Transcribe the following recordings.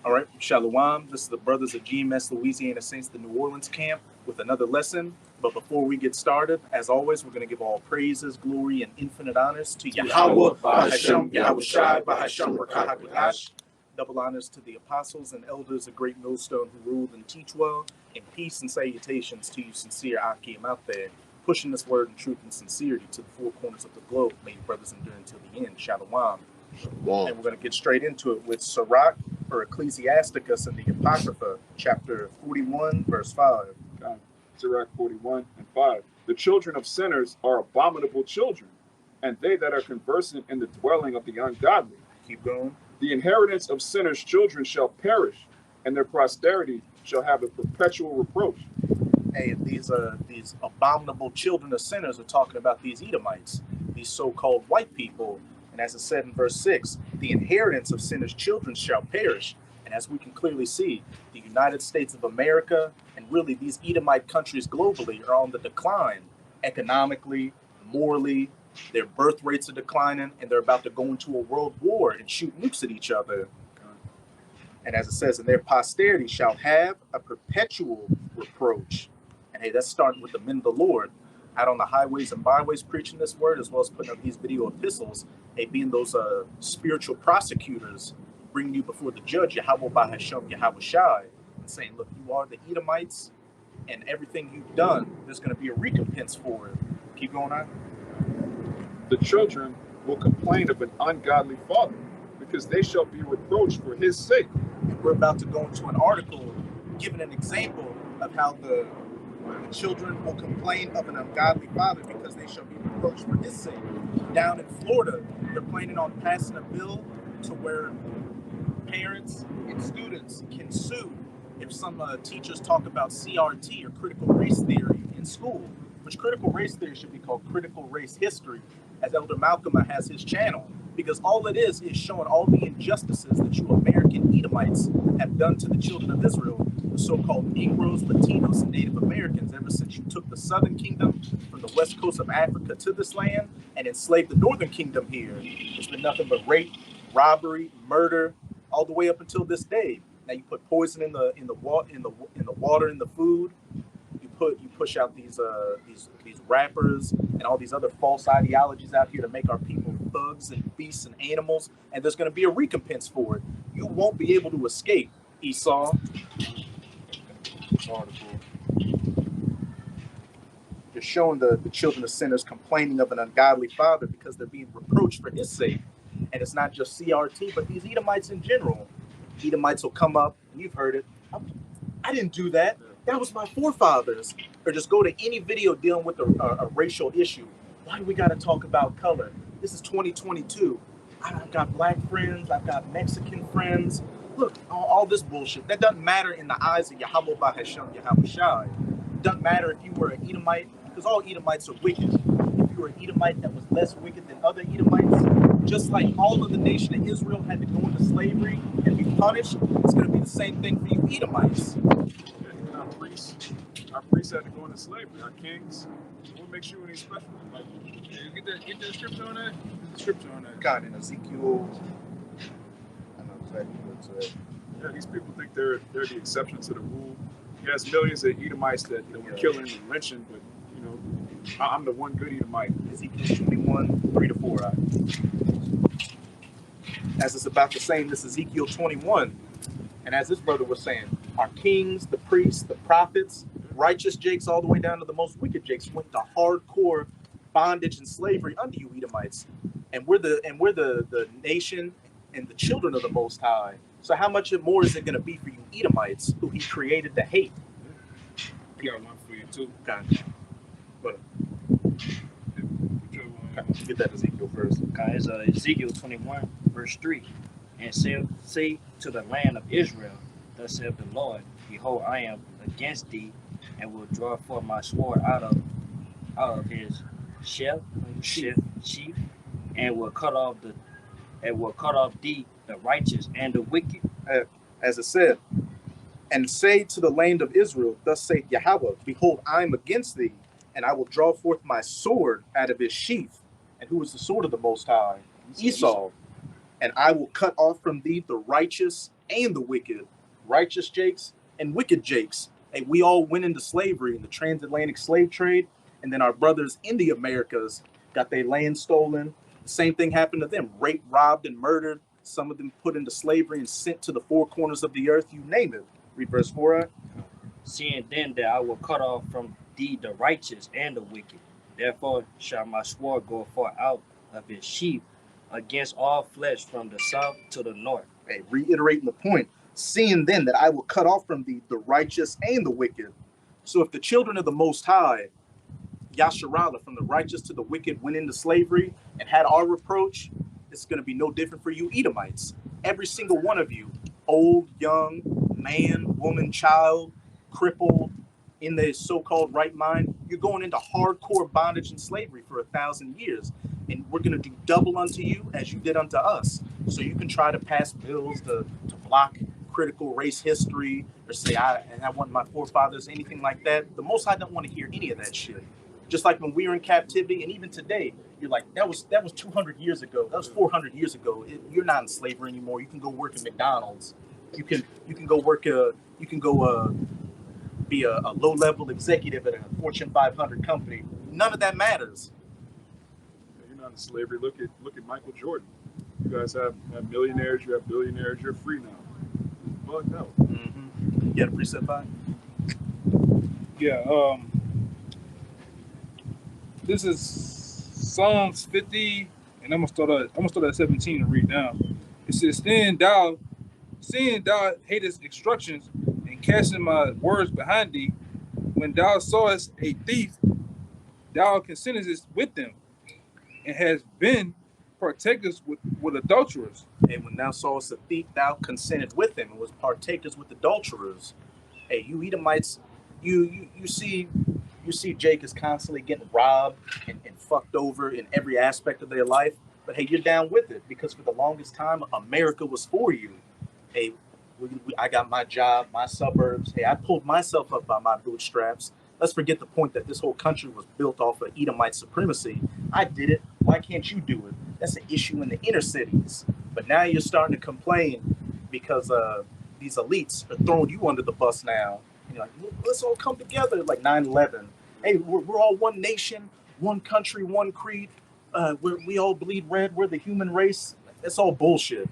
All right, Shalawam. This is the Brothers of GMS Louisiana Saints, the New Orleans camp, with another lesson. But before we get started, as always, we're going to give all praises, glory, and infinite honors to Yahawah, bahasham, Yahawashi, bahasham, Rakahakadash. Double honors to the apostles and elders of Great Millstone who ruled and teach well, and peace and salutations to you sincere Akim out there, pushing this word in truth and sincerity to the four corners of the globe. May your brothers endure until the end. Shalawam. And we're going to get straight into it with Sirach or Ecclesiasticus in the Apocrypha, chapter 41, verse 5. Sirach 41 and 5. The children of sinners are abominable children, and they that are conversant in the dwelling of the ungodly. Keep going. The inheritance of sinners' children shall perish, and their posterity shall have a perpetual reproach. Hey, these abominable children of sinners are talking about these Edomites, these so-called white people. And as it said in verse 6, the inheritance of sinners' children shall perish. And as we can clearly see, the United States of America and really these Edomite countries globally are on the decline economically, morally. Their birth rates are declining, and they're about to go into a world war and shoot nukes at each other. And as it says, and their posterity shall have a perpetual reproach. And hey, that's starting with the men of the Lord out on the highways and byways preaching this word, as well as putting up these video epistles, hey, being those spiritual prosecutors, bringing you before the judge, Yahawaha, bahasham, Yahawashi, and saying, look, you are the Edomites, and everything you've done, there's going to be a recompense for it. Keep going on. The children will complain of an ungodly father, because they shall be reproached for his sake. And we're about to go into an article giving an example of how the children will complain of an ungodly father because they shall be reproached for his sake. Down in Florida, they're planning on passing a bill to where parents and students can sue if some teachers talk about CRT or critical race theory in school, which critical race theory should be called critical race history, as Elder Malcolm has his channel, because all it is showing all the injustices that you American Edomites have done to the children of Israel, the so-called Negroes, Latinos, and Native Americans, ever since you took the southern kingdom from the west coast of Africa to this land and enslaved the northern kingdom here. It's been nothing but rape, robbery, murder, all the way up until this day. Now you put poison in the water, in the food. You push out these rappers and all these other false ideologies out here to make our people thugs and beasts and animals, and there's going to be a recompense for it. You won't be able to escape, Esau. Just showing the children of sinners complaining of an ungodly father because they're being reproached for his sake. And it's not just CRT, but these Edomites in general. Edomites will come up, and you've heard it. I didn't do that. That was my forefathers. Or just go to any video dealing with a racial issue. Why do we got to talk about color? This is 2022. I've got black friends. I've got Mexican friends. Look, all this bullshit. That doesn't matter in the eyes of Yahawaha, bahasham, Yahawashi. It doesn't matter if you were an Edomite, because all Edomites are wicked. If you were an Edomite that was less wicked than other Edomites, just like all of the nation of Israel had to go into slavery and be punished, it's going to be the same thing for you Edomites. Our priests had to go into slavery. Our kings, what makes you any special? Like, you get that scripture on that? The scripture on that. God, in Ezekiel, I know exactly what it said. Yeah, these people think they're the exception to the rule. There's millions of Edomites that were killing and lynching, but you know, I'm the one good Edomite. Ezekiel 21, 3-4. Right? As it's about to say in this Ezekiel 21, and as this brother was saying, our kings, the priests, the prophets, righteous jakes, all the way down to the most wicked jakes, went to hardcore bondage and slavery under you Edomites, and we're the nation and the children of the Most High. So how much more is it going to be for you Edomites, who He created to hate? I got one for you too. Okay. But get that Ezekiel verse. Okay, it's Ezekiel 21, verse 3. And say to the land of Israel, thus saith the Lord, behold, I am against thee, and will draw forth my sword out of his sheath, and will cut off thee, the righteous and the wicked. As it said, and say to the land of Israel, thus saith Yahawah, behold, I am against thee, and I will draw forth my sword out of his sheath. And who is the sword of the Most High? Esau. And I will cut off from thee the righteous and the wicked, righteous Jakes and wicked Jakes. Hey, we all went into slavery in the transatlantic slave trade, and then our brothers in the Americas got their land stolen. The same thing happened to them: raped, robbed, and murdered. Some of them put into slavery and sent to the four corners of the earth. You name it. Read verse 4. Right? Seeing then that I will cut off from thee the righteous and the wicked, therefore shall my sword go far out of his sheath against all flesh from the south to the north. Hey, reiterating the point. Seeing then that I will cut off from thee the righteous and the wicked. So if the children of the Most High, Yasharallah, from the righteous to the wicked, went into slavery and had our reproach, it's going to be no different for you Edomites. Every single one of you, old, young, man, woman, child, crippled, in the so-called right mind, you're going into hardcore bondage and slavery for 1,000 years. And we're going to do double unto you as you did unto us. So you can try to pass bills to block critical race history or say, I want my forefathers, anything like that. The Most High don't want to hear any of that shit. Just like when we were in captivity, and even today, you're like, that was 200 years ago. That was 400 years ago. You're not in slavery anymore. You can go work at McDonald's. You can go work be a low-level executive at a Fortune 500 company. None of that matters. You're not in slavery. Look at Michael Jordan. You guys have millionaires. You have billionaires. You're free now. Well, no. Mm-hmm. You had a precept by? Yeah. This is Psalms 50, and I'm gonna start at 17 and read down. It says, seeing thou hatest instructions and casting my words behind thee, when thou sawest a thief, thou consentest with them, and hast been partakers with adulterers. And when thou sawest a thief, thou consented with him, and was partakers with adulterers. Hey, you Edomites, you see Jake is constantly getting robbed and fucked over in every aspect of their life. But hey, you're down with it because for the longest time, America was for you. Hey, I got my job, my suburbs. Hey, I pulled myself up by my bootstraps. Let's forget the point that this whole country was built off of Edomite supremacy. I did it. Why can't you do it? That's an issue in the inner cities. But now you're starting to complain because these elites are throwing you under the bus now. And you're like, let's all come together like 9/11. Hey, we're all one nation, one country, one creed. We all bleed red. We're the human race. That's all bullshit.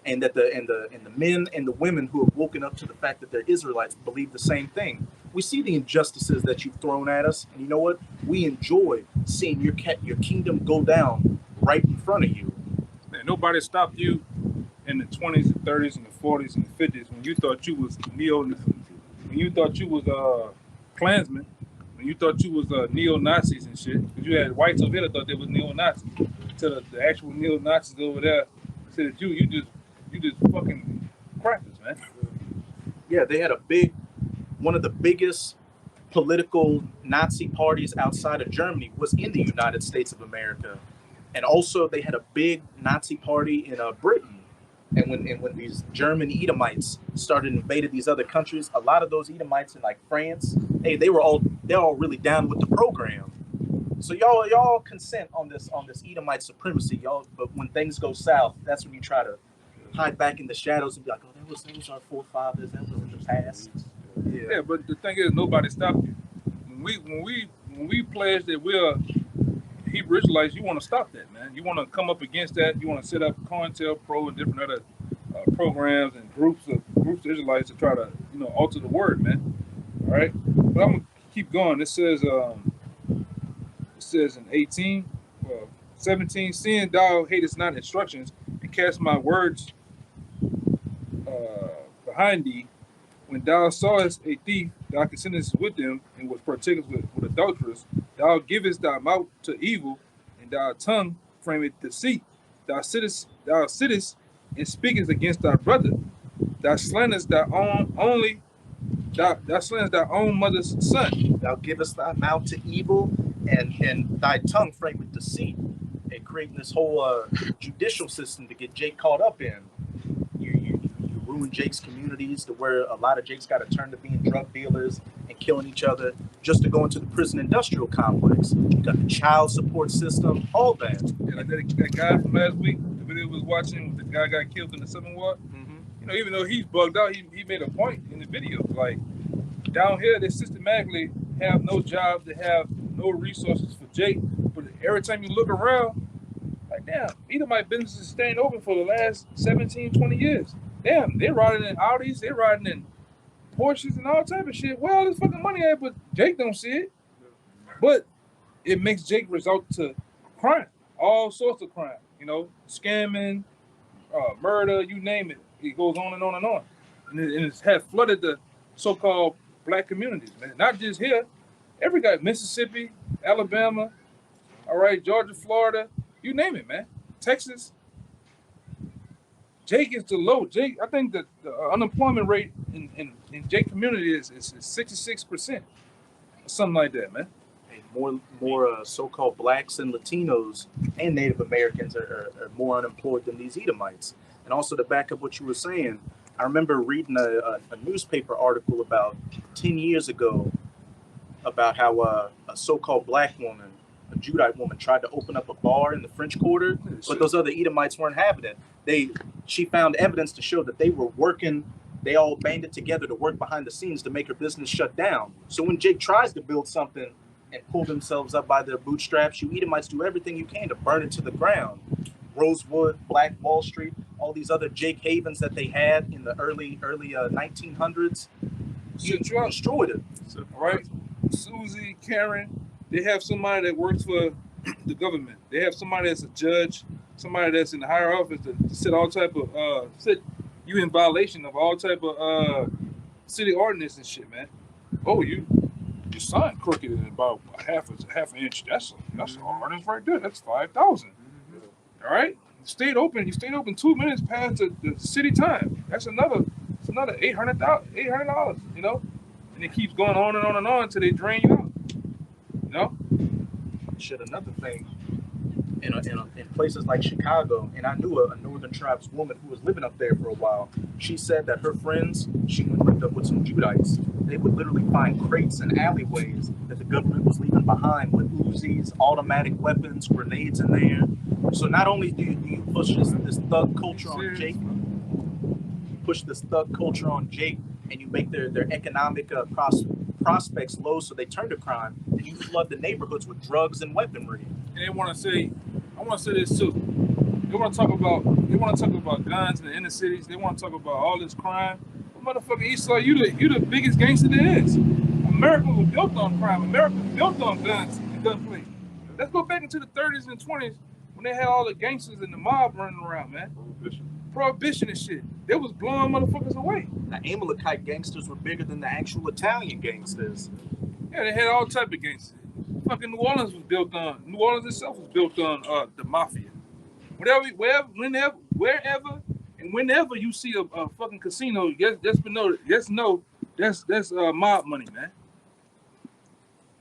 And that the men and the women who have woken up to the fact that they're Israelites believe the same thing. We see the injustices that you've thrown at us, and you know what? We enjoy seeing your kingdom go down right in front of you. Man, nobody stopped you in the 20s and 30s and the 40s and the 50s when you thought you was when you thought you was Klansmen, when you thought you was neo-Nazis and shit. Because you had whites over here that thought they was neo-Nazis. To the actual neo-Nazis over there said that you just fucking crackers, man. Yeah, they had one of the biggest political Nazi parties outside of Germany was in the United States of America. And also they had a big Nazi party in Britain. And when these German Edomites started invading these other countries, a lot of those Edomites in like France, hey, they're all really down with the program. So y'all consent on this Edomite supremacy, y'all. But when things go south, that's when you try to hide back in the shadows and be like, oh, that was our forefathers, that was in the past. Yeah, but the thing is, nobody stopped you. When we pledge that we're Hebrew Israelites, you want to stop that, man. You want to come up against that. You want to set up COINTELPRO and different other programs and groups of Israelites to try to alter the word, man. All right, but I'm gonna keep going. It says in 17, seeing thou hatest not instructions and cast my words behind thee, when thou sawest a thief, thou consentest with them, and was partakers with adulterers. Thou givest thy mouth to evil, and thy tongue frameth deceit. Thou sittest and speakest against thy brother. Thou slanderest thy own mother's son. Thou givest thy mouth to evil, and thy tongue framed with deceit. And creating this whole judicial system to get Jake caught up in. You ruin Jake's communities to where a lot of Jakes got to turn to being drug dealers and killing each other just to go into the prison industrial complex. You got the child support system, all that. Yeah, like that guy from last week, the video was watching, the guy got killed in the Civil War. Mm-hmm. you know, even though he's bugged out, he made a point in the video. Like, down here, they systematically have no jobs, they have no resources for Jake. But every time you look around, like, damn, Edomite business is staying open for the last 17, 20 years. Damn, they're riding in Audis, they're riding in Porsches and all type of shit. Where all this fucking money at? But Jake don't see it. But it makes Jake resort to crime, all sorts of crime. You know, scamming, murder, you name it. It goes on and on and on. And it has flooded the so-called black communities, man. Not just here. Every guy, Mississippi, Alabama, all right, Georgia, Florida, you name it, man. Texas. Jake is the low. Jake, I think the unemployment rate in Jake community is 66%, or something like that, man. Hey, more so-called blacks and Latinos and Native Americans are more unemployed than these Edomites. And also, to back up what you were saying, I remember reading a newspaper article about 10 years ago about how a so-called black woman, a Judite woman, tried to open up a bar in the French Quarter, but those other Edomites weren't having it. She found evidence to show that they were working. They all banded together to work behind the scenes to make her business shut down. So when Jake tries to build something and pull themselves up by their bootstraps, you Edomites do everything you can to burn it to the ground. Rosewood, Black Wall Street, all these other Jake havens that they had in the early 1900s, you destroyed it. All right, Susie, Karen, they have somebody that works for the government. They have somebody that's a judge, somebody that's in the higher office to set all type of set you in violation of all type of city ordinance and shit, man. Oh, your sign crooked in about half an inch. That's an ordinance right there. That's 5,000. All right, you stayed open 2 minutes past the city time. That's another $800. You know, and it keeps going on and on and on until they drain you out. You know. Shit, another thing, in places like Chicago, and I knew a Northern Tribes woman who was living up there for a while. She said that her friends, she lived up with some Judites, they would literally find crates and alleyways that the government was leaving behind with Uzis, automatic weapons, grenades in there. So not only do you push this thug culture on Jake, you push this thug culture on Jake, and you make their economic prospects low, so they turn to crime, and you flood the neighborhoods with drugs and weaponry. And they want to say, I want to say this too. They want to talk about guns in the inner cities. They want to talk about all this crime. Well, motherfucker, Esau, you the biggest gangster there is. America was built on crime. America was built on guns and gunplay. Let's go back into the 30s and 20s when they had all the gangsters and the mob running around, man. Prohibition and shit. They was blowing motherfuckers away. The Amalekite gangsters were bigger than the actual Italian gangsters. Yeah, they had all type of gangsters. Fucking New Orleans itself was built on the mafia. Wherever and whenever you see a fucking casino, just know that's mob money, man.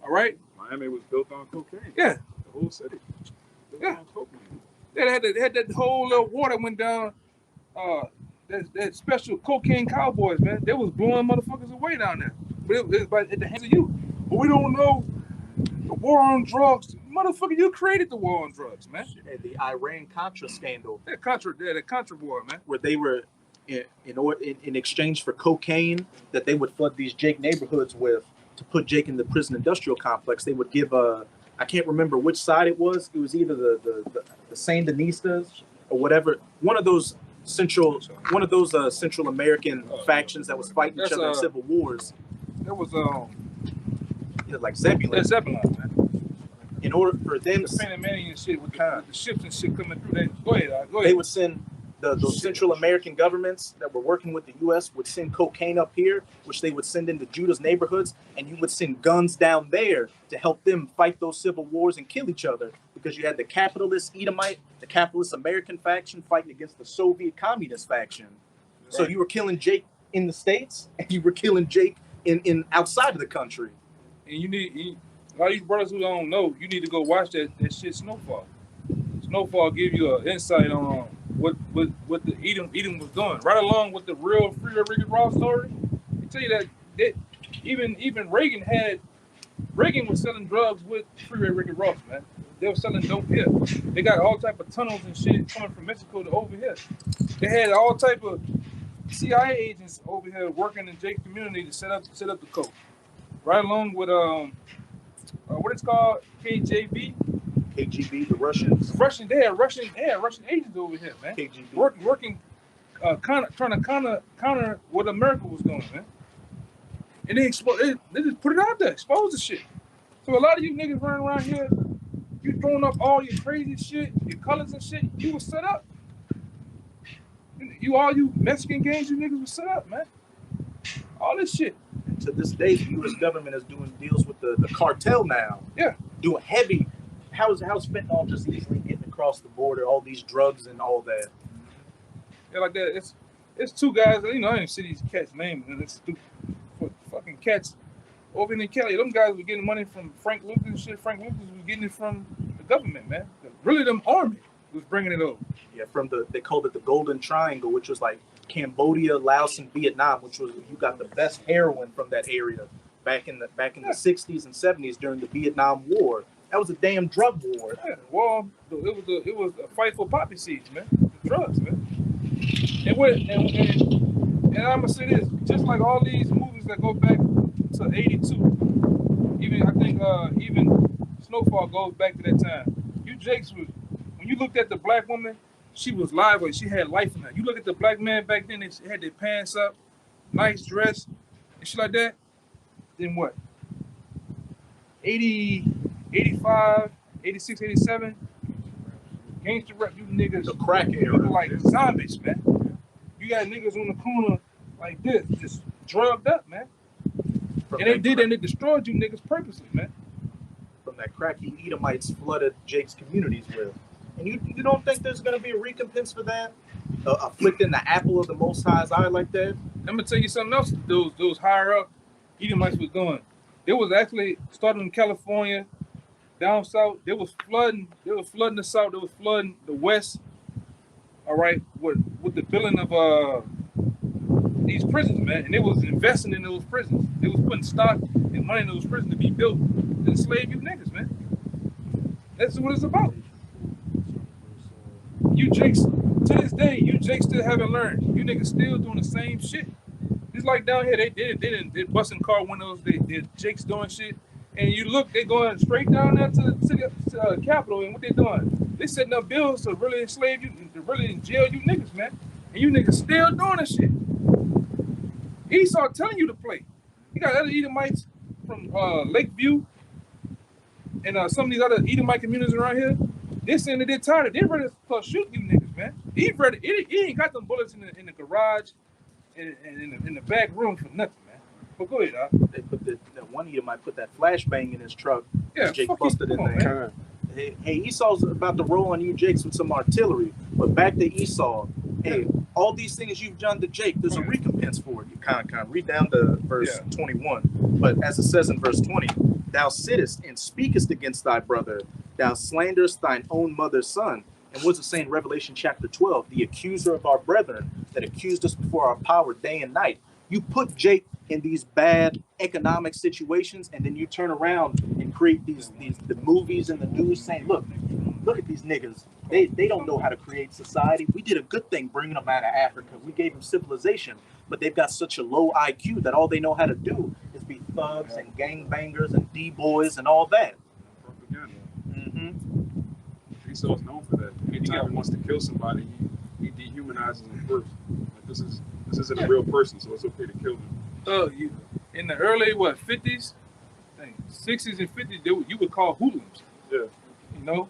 All right. Miami was built on cocaine. Yeah. The whole city. Yeah. On cocaine. They had that whole little war that went down. That special cocaine cowboys, man. They was blowing motherfuckers away down there. But it was at the hands of you. But we don't know the war on drugs. Motherfucker, you created the war on drugs, man. The Iran-Contra scandal. The Contra war, man. Where they were, in exchange for cocaine that they would flood these Jake neighborhoods with to put Jake in the prison industrial complex, they would give I can't remember which side it was. It was either the Sandinistas or whatever. One of those Central American factions that was fighting each other in civil wars. That was like Zebulon. That's Zebulon, man. In order for them, the Panamanian shit with the ships and shit coming through. Go ahead. They would send those Central American governments that were working with the U.S. would send cocaine up here, which they would send into Judah's neighborhoods, and you would send guns down there to help them fight those civil wars and kill each other, because you had the capitalist Edomite, the capitalist American faction fighting against the Soviet communist faction. Right. So you were killing Jake in the States, and you were killing Jake in outside of the country. And a lot of these brothers who don't know, you need to go watch that shit Snowfall. Snowfall give you an insight on what the Edom was doing, right along with the real Freeway Ricky Ross story. I tell you that even Reagan was selling drugs with Freeway Ricky Ross, man. They were selling dope here. They got all type of tunnels and shit coming from Mexico to over here. They had all type of CIA agents over here working in Jake's community to set up the code, right along with what it's called, KJV. KGB, the Russians. They had Russian agents over here, man. KGB. Working, trying to counter what America was doing, man. And they just put it out there, expose the shit. So a lot of you niggas running around here, you throwing up all your crazy shit, your colors and shit, you was set up. All you Mexican gangs, you niggas was set up, man. All this shit. And to this day, the U.S. government is doing deals with the cartel now. Yeah. Doing heavy. How's fentanyl just easily getting across the border? All these drugs and all that. Yeah, like that. It's two guys. You know, I didn't see these cats' names, and it's fucking cats over in Cali. Them guys were getting money from Frank Lucas and shit. Frank Lucas was getting it from the government, man. Really, them army was bringing it over. Yeah, they called it the Golden Triangle, which was like Cambodia, Laos, and Vietnam, which was you got the best heroin from that area back in the 60s and 70s during the Vietnam War. That was a damn drug war. Yeah, well, it was a fight for poppy seeds, man. The drugs, man. And I'm gonna say this, just like all these movies that go back to '82, even I think even Snowfall goes back to that time. You Jakes was when you looked at the black woman, she was lively. She had life in her. You look at the black man back then, they had their pants up, nice dress, and shit like that. Then what? 80, 85, 86, 87, gangster rap, you niggas The crack era. look like zombies, man. You got niggas on the corner like this, just drugged up, man. And they destroyed you niggas purposely, man. From that crack the Edomites flooded Jake's communities with. And you don't think there's going to be a recompense for that? Afflicting the apple of the Most High's eye like that? I'm gonna tell you something else. Those higher up Edomites was doing. They was actually starting in California, down south. They was flooding the south. They was flooding the west. All right, with the building of these prisons, man. And they was investing in those prisons. They was putting stock and money in those prisons to be built to enslave you niggas, man. That's what it's about. You Jakes, to this day, you Jakes still haven't learned. You niggas still doing the same shit. It's like down here, they busting car windows, they Jakes doing shit. And you look, they going straight down there to the city Capitol, and what they doing? They setting up bills to really enslave you, to really jail you niggas, man. And you niggas still doing this shit. Esau telling you to play. You got other Edomites from Lakeview and some of these other Edomite communities around here. They're saying that they're tired. They're ready to start shooting you niggas, man. He ain't got them bullets in the garage and in the back room for nothing, man. But go ahead, dog. They put that one Edomite put that flashbang in his truck. Yeah, Jake fuck busted you. in Come on, there. Hey, Esau's about to roll on you, Jakes, with some artillery. But back to Esau. Hey, all these things you've done to Jake, there's a recompense for it. You kind of read down to verse 21. But as it says in verse 20, thou sittest and speakest against thy brother. Thou slanderest thine own mother's son. And what's it saying in Revelation chapter 12? The accuser of our brethren that accused us before our power day and night. You put Jake in these bad economic situations, and then you turn around and create the movies and the news saying, look at these niggas. They don't know how to create society. We did a good thing bringing them out of Africa. We gave them civilization, but they've got such a low IQ that all they know how to do is be thugs and gangbangers and D-boys and all that. Propaganda. Mm-hmm. Esau's known for that. Anytime he wants to kill somebody, he dehumanizes them first. Like this isn't a real person, so it's okay to kill him. You in the early 50s, 60s and 50s, you would call hoodlums. Yeah. You know,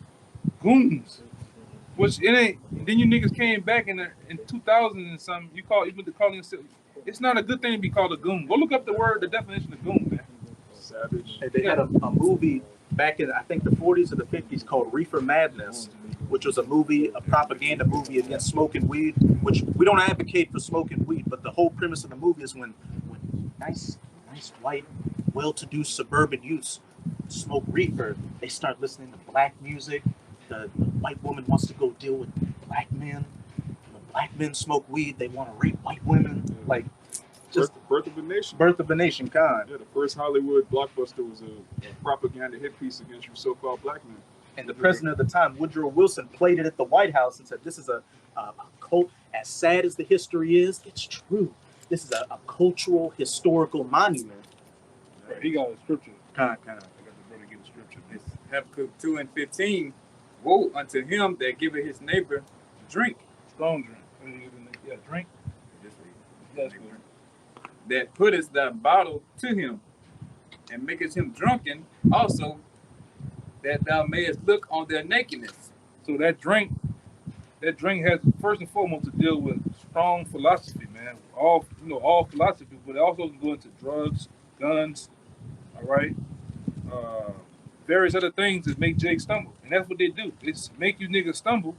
goons. Which it ain't. Then you niggas came back in 2000 and something. You went to calling yourself. It's not a good thing to be called a goon. Go look up the definition of goon, man. Savage. They had a movie back in, I think, the 40s or the 50s called Reefer Madness, which was a propaganda movie against smoking weed, which we don't advocate for smoking weed, but the whole premise of the movie is when nice white, well-to-do suburban youths smoke reefer, they start listening to black music. The white woman wants to go deal with black men. The black men smoke weed, they want to rape white women. Like, just Birth of a Nation. Birth of a Nation, kind. Yeah, the first Hollywood blockbuster was a propaganda hit piece against you so-called black men. And the president of the time, Woodrow Wilson, played it at the White House and said, this is a cult, as sad as the history is, it's true. This is a cultural, historical monument. Right, he got a scripture. Kind. I got the brother give a scripture. It's Habakkuk 2:15. Woe unto him that giveth his neighbor drink. Strong drink. Yeah, drink. Just read. That's good. That putteth the bottle to him, and maketh him drunken, also that thou mayest look on their nakedness. So that drink has first and foremost to deal with strong philosophy, man. All philosophy, but it also can go into drugs, guns, all right, various other things that make Jake stumble, and that's what they do. It's make you niggas stumble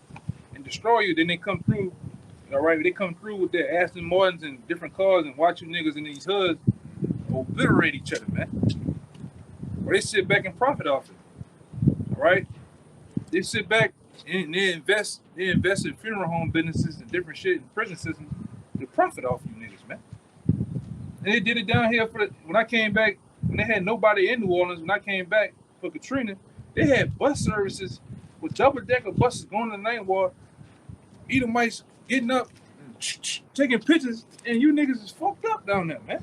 and destroy you. Then they come through, all right. They come through with their Aston Martins and different cars and watch you niggas in these hoods obliterate each other, man. Or they sit back and profit off it. All right, they sit back and they invest in funeral home businesses and different shit in prison systems to profit off you niggas, man. And they did it down here when I came back, when they had nobody in New Orleans. When I came back for Katrina, they had bus services with double-decker buses going to the Ninth Ward. Edomites getting up, taking pictures, and you niggas is fucked up down there, man.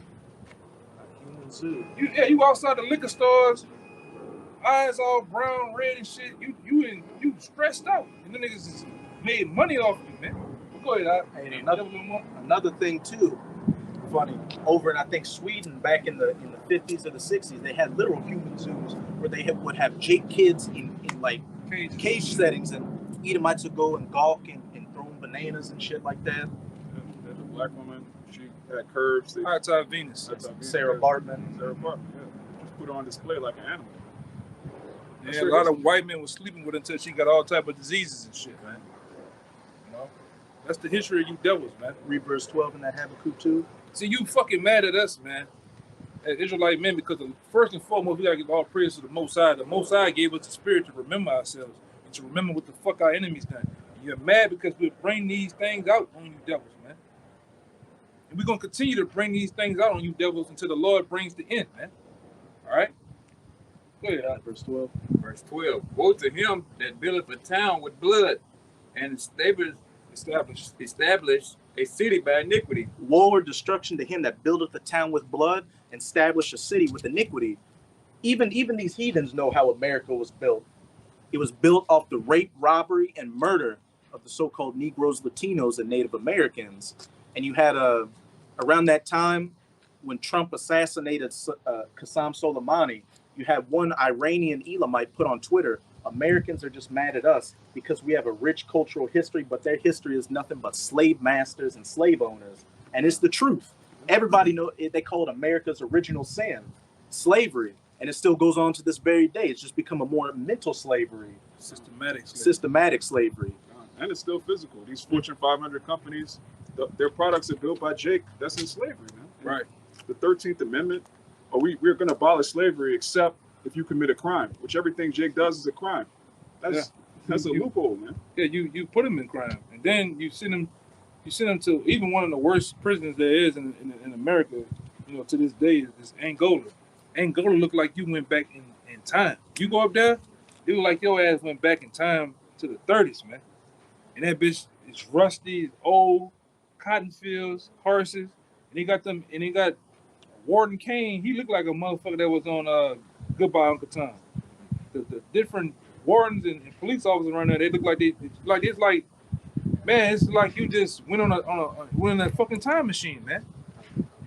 Human zoo. You outside the liquor stores, eyes all brown, red and shit. You stressed out, and the niggas is made money off you, man. But go ahead, And another thing too, funny, over in I think Sweden back in the 50s or the 60s, they had literal human zoos where they would have Jake kids in like cage settings, and Edomites would go and gawk and throw them bananas and shit like that. The black woman, she had curves. High Tide Venus. Sarah Bartman. Yeah. Just put her on display like an animal. Yeah, a lot of white men was sleeping with her until she got all type of diseases and shit, man. You know, that's the history of you devils, man. Read verse 12 in that Habakkuk 2. See, you fucking mad at us, man, as Israelite men, because first and foremost, we gotta give all praise to the Most High. The Most High gave us the spirit to remember ourselves and to remember what the fuck our enemies done. And you're mad because we bring these things out on you devils, man. And we're gonna continue to bring these things out on you devils until the Lord brings the end, man. All right? Go ahead, Verse 12. Verse 12. Woe to him that buildeth a town with blood, and establish a city by iniquity. Woe or destruction to him that buildeth a town with blood and establish a city with iniquity. Even these heathens know how America was built. It was built off the rape, robbery, and murder of the so-called Negroes, Latinos, and Native Americans. And you had around that time when Trump assassinated Qasem Soleimani, you had one Iranian Elamite put on Twitter, Americans are just mad at us because we have a rich cultural history, but their history is nothing but slave masters and slave owners. And it's the truth. Everybody know it, they call it America's original sin, slavery. And it still goes on to this very day. It's just become a more mental slavery. Systematic slavery. And it's still physical. These Fortune 500 companies, their products are built by Jake. That's in slavery, man. Right. The 13th Amendment, we're going to abolish slavery except if you commit a crime, which everything Jake does is a crime. That's a loophole, man. Yeah, you put them in crime, and then you send them to even one of the worst prisons there is in America. You know, to this day is Angola. Angola look like you went back in time. You go up there, it look like your ass went back in time to the 30s, man. And that bitch is rusty, it's old, cotton fields, horses, and they got Warden Kane. He looked like a motherfucker that was on Goodbye Uncle Tom. The different wardens and police officers around there, they look like it's like you just went on a fucking time machine, man.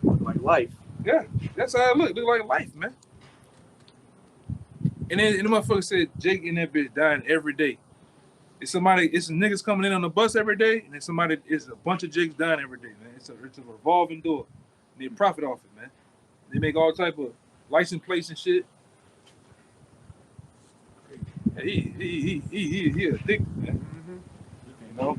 Like life. Yeah, that's how it look. It look like life, man. And then the motherfucker said Jake in that bitch dying every day. It's some niggas coming in on the bus every day, and then it's a bunch of Jakes dying every day, man. It's a revolving door. And they profit off it, man. They make all type of license plates and shit. Yeah, he addicted, man. Mm-hmm. You know?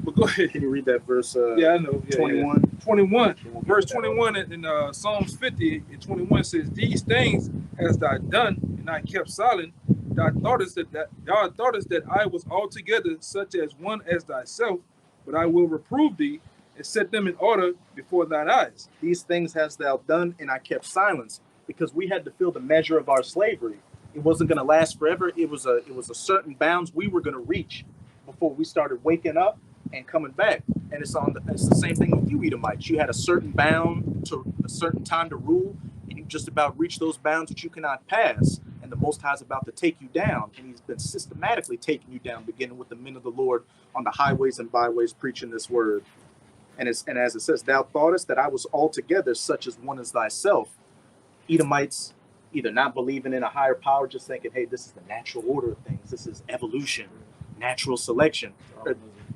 But go ahead. Can you read that verse? Yeah, I know. Yeah, 21. Yeah. 21. Verse 21 in Psalms 50 and 21 says, "These things hast thou done, and I kept silent. Thou thoughtest that I was altogether such as one as thyself, but I will reprove thee and set them in order before thine eyes." These things hast thou done, and I kept silence, because we had to feel the measure of our slavery. It wasn't going to last forever. It was a certain bounds we were going to reach before we started waking up and coming back. And it's the same thing with you Edomites. You had a certain bound to a certain time to rule, and you just about reached those bounds that you cannot pass. And the Most High is about to take you down, and He's been systematically taking you down, beginning with the men of the Lord on the highways and byways preaching this word. And as it says, thou thoughtest that I was altogether such as one as thyself. Edomites either not believing in a higher power, just thinking, hey, this is the natural order of things. This is evolution, natural selection.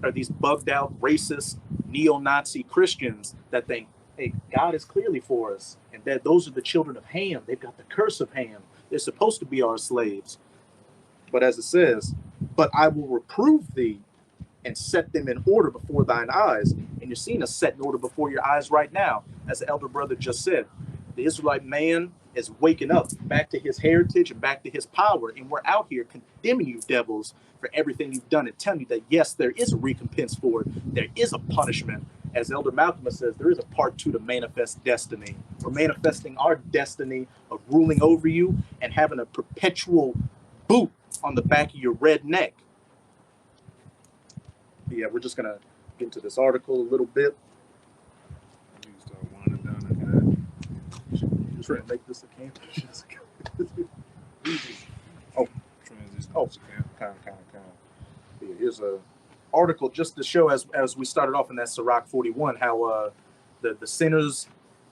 Are these bugged out, racist, neo-Nazi Christians that think, hey, God is clearly for us, and that those are the children of Ham. They've got the curse of Ham. They're supposed to be our slaves. But as it says, but I will reprove thee and set them in order before thine eyes. And you're seeing us set in order before your eyes right now. As the elder brother just said, the Israelite man is waking up back to his heritage and back to his power. And we're out here condemning you devils for everything you've done and telling you that, yes, there is a recompense for it. There is a punishment. As Elder Malcolm says, there is a part 2 to manifest destiny. We're manifesting our destiny of ruling over you and having a perpetual boot on the back of your red neck. Yeah, we're just gonna get into this article a little bit. You start winding down Just trying to make this a campus. transition. Oh, kind. Yeah, here's a article just to show, as we started off in that Sirach 41, how the sinners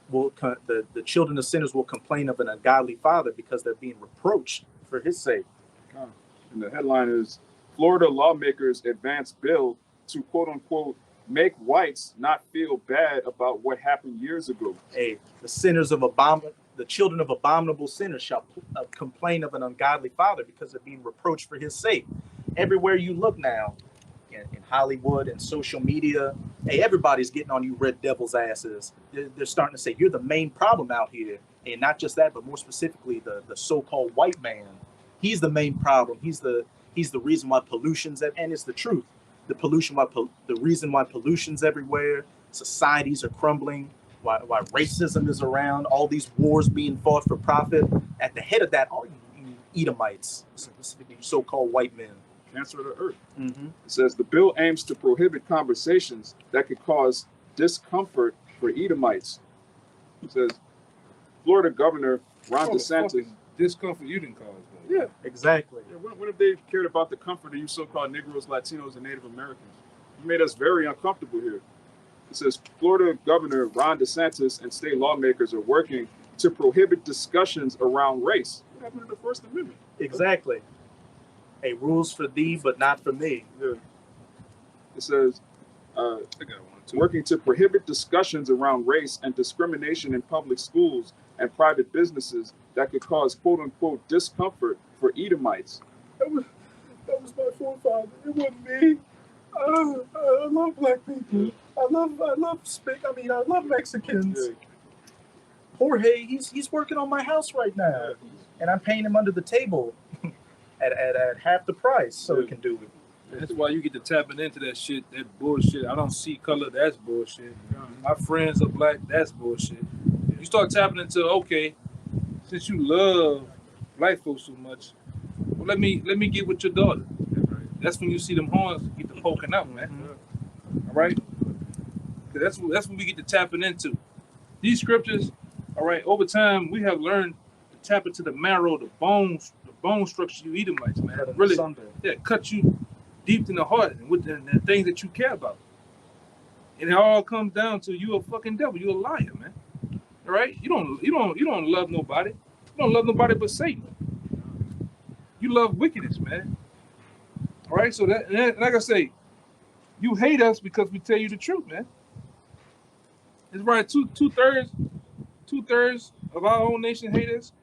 will the children of sinners will complain of an ungodly father because they're being reproached for his sake. And the headline is, Florida lawmakers advance bill to quote unquote make whites not feel bad about what happened years ago. Hey, the children of abominable sinners shall complain of an ungodly father because they're being reproached for his sake. Everywhere you look now, in Hollywood and social media, hey, everybody's getting on you red devils' asses. They're starting to say you're the main problem out here, and not just that, but more specifically the so-called white man. He's the main problem. He's the reason why pollution's and it's the truth. The reason why pollution's everywhere, societies are crumbling, why racism is around, all these wars being fought for profit. At the head of that, all you Edomites, specifically so-called white men. Cancer of the earth. Mm-hmm. It says the bill aims to prohibit conversations that could cause discomfort for Edomites. It says Florida Governor Ron DeSantis. Discomfort you didn't cause, though. Yeah, Exactly. yeah. When have they cared about the comfort of you so-called Negroes, Latinos, and Native Americans? You made us very uncomfortable here. It says Florida Governor Ron DeSantis and state lawmakers are working to prohibit discussions around race. What happened to the First Amendment? Exactly. Hey, rules for thee, but not for me. Yeah. It says I got one too. working to prohibit discussions around race and discrimination in public schools and private businesses that could cause quote-unquote discomfort for Edomites. That was my forefather. It wasn't me. I love black people. I love Mexicans. Yeah. Jorge, he's working on my house right now, and I'm paying him under the table at half the price, so he can do it. That's why you get to tapping into that shit, that bullshit. I don't see color, that's bullshit. My friends are black, that's bullshit. You start tapping into, okay, since you love black folks so much, well, let me get with your daughter. That's when you see them horns get to poking out, man. All right? That's what we get to tapping into. These scriptures, all right, over time, we have learned to tap into the marrow, the bone structure you Edomites, man. Really, yeah, cut you deep in the heart and with the things that you care about. And it all comes down to you a fucking devil. You a liar, man. All right? You don't love nobody. You don't love nobody but Satan. You love wickedness, man. All right? So that, and like I say, you hate us because we tell you the truth, man. It's right. Two-thirds of our own nation hate us.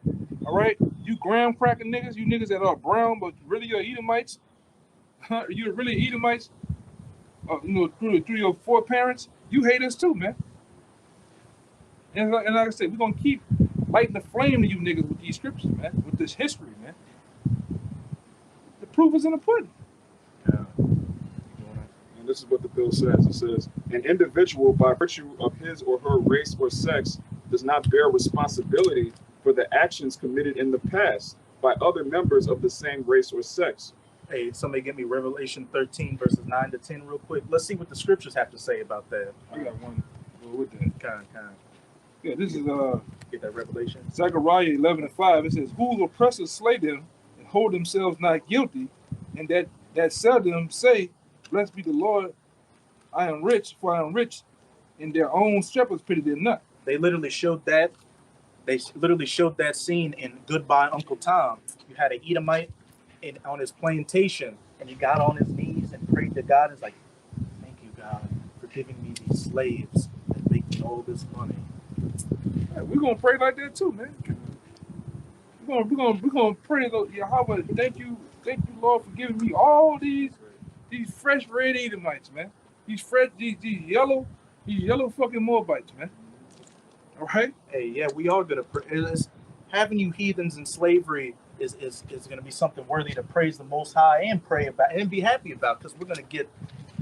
All right? You graham cracking niggas, you niggas that are brown, but really you're Edomites. You're really Edomites. Through your foreparents, you hate us too, man. And like I said, we're gonna keep lighting the flame to you niggas with these scriptures, man, with this history, man. The proof is in the pudding. Yeah. And this is what the bill says. It says, an individual, by virtue of his or her race or sex, does not bear responsibility for the actions committed in the past by other members of the same race or sex. Hey, somebody get me Revelation 13 verses 9 to 10 real quick. Let's see what the scriptures have to say about that. I got one with that. Kind. Yeah, this is Get that Revelation. Zechariah 11:5. It says, "Whose oppressors slay them and hold themselves not guilty, and that sell them say, Blessed be the Lord, I am rich, for I am rich, and their own shepherds pity them not." They literally showed that. They literally showed that scene in Goodbye Uncle Tom. You had an Edomite on his plantation, and he got on his knees and prayed to God. It's like, thank you, God, for giving me these slaves that make me all this money. Hey, we're gonna pray like that too, man. We're gonna pray, Yahweh. Thank you, Lord, for giving me all these fresh red Edomites, man. These yellow fucking Moabites, man. All right. Hey, yeah, we are gonna pray. Having you heathens in slavery is gonna be something worthy to praise the Most High and pray about and be happy about, because we're gonna get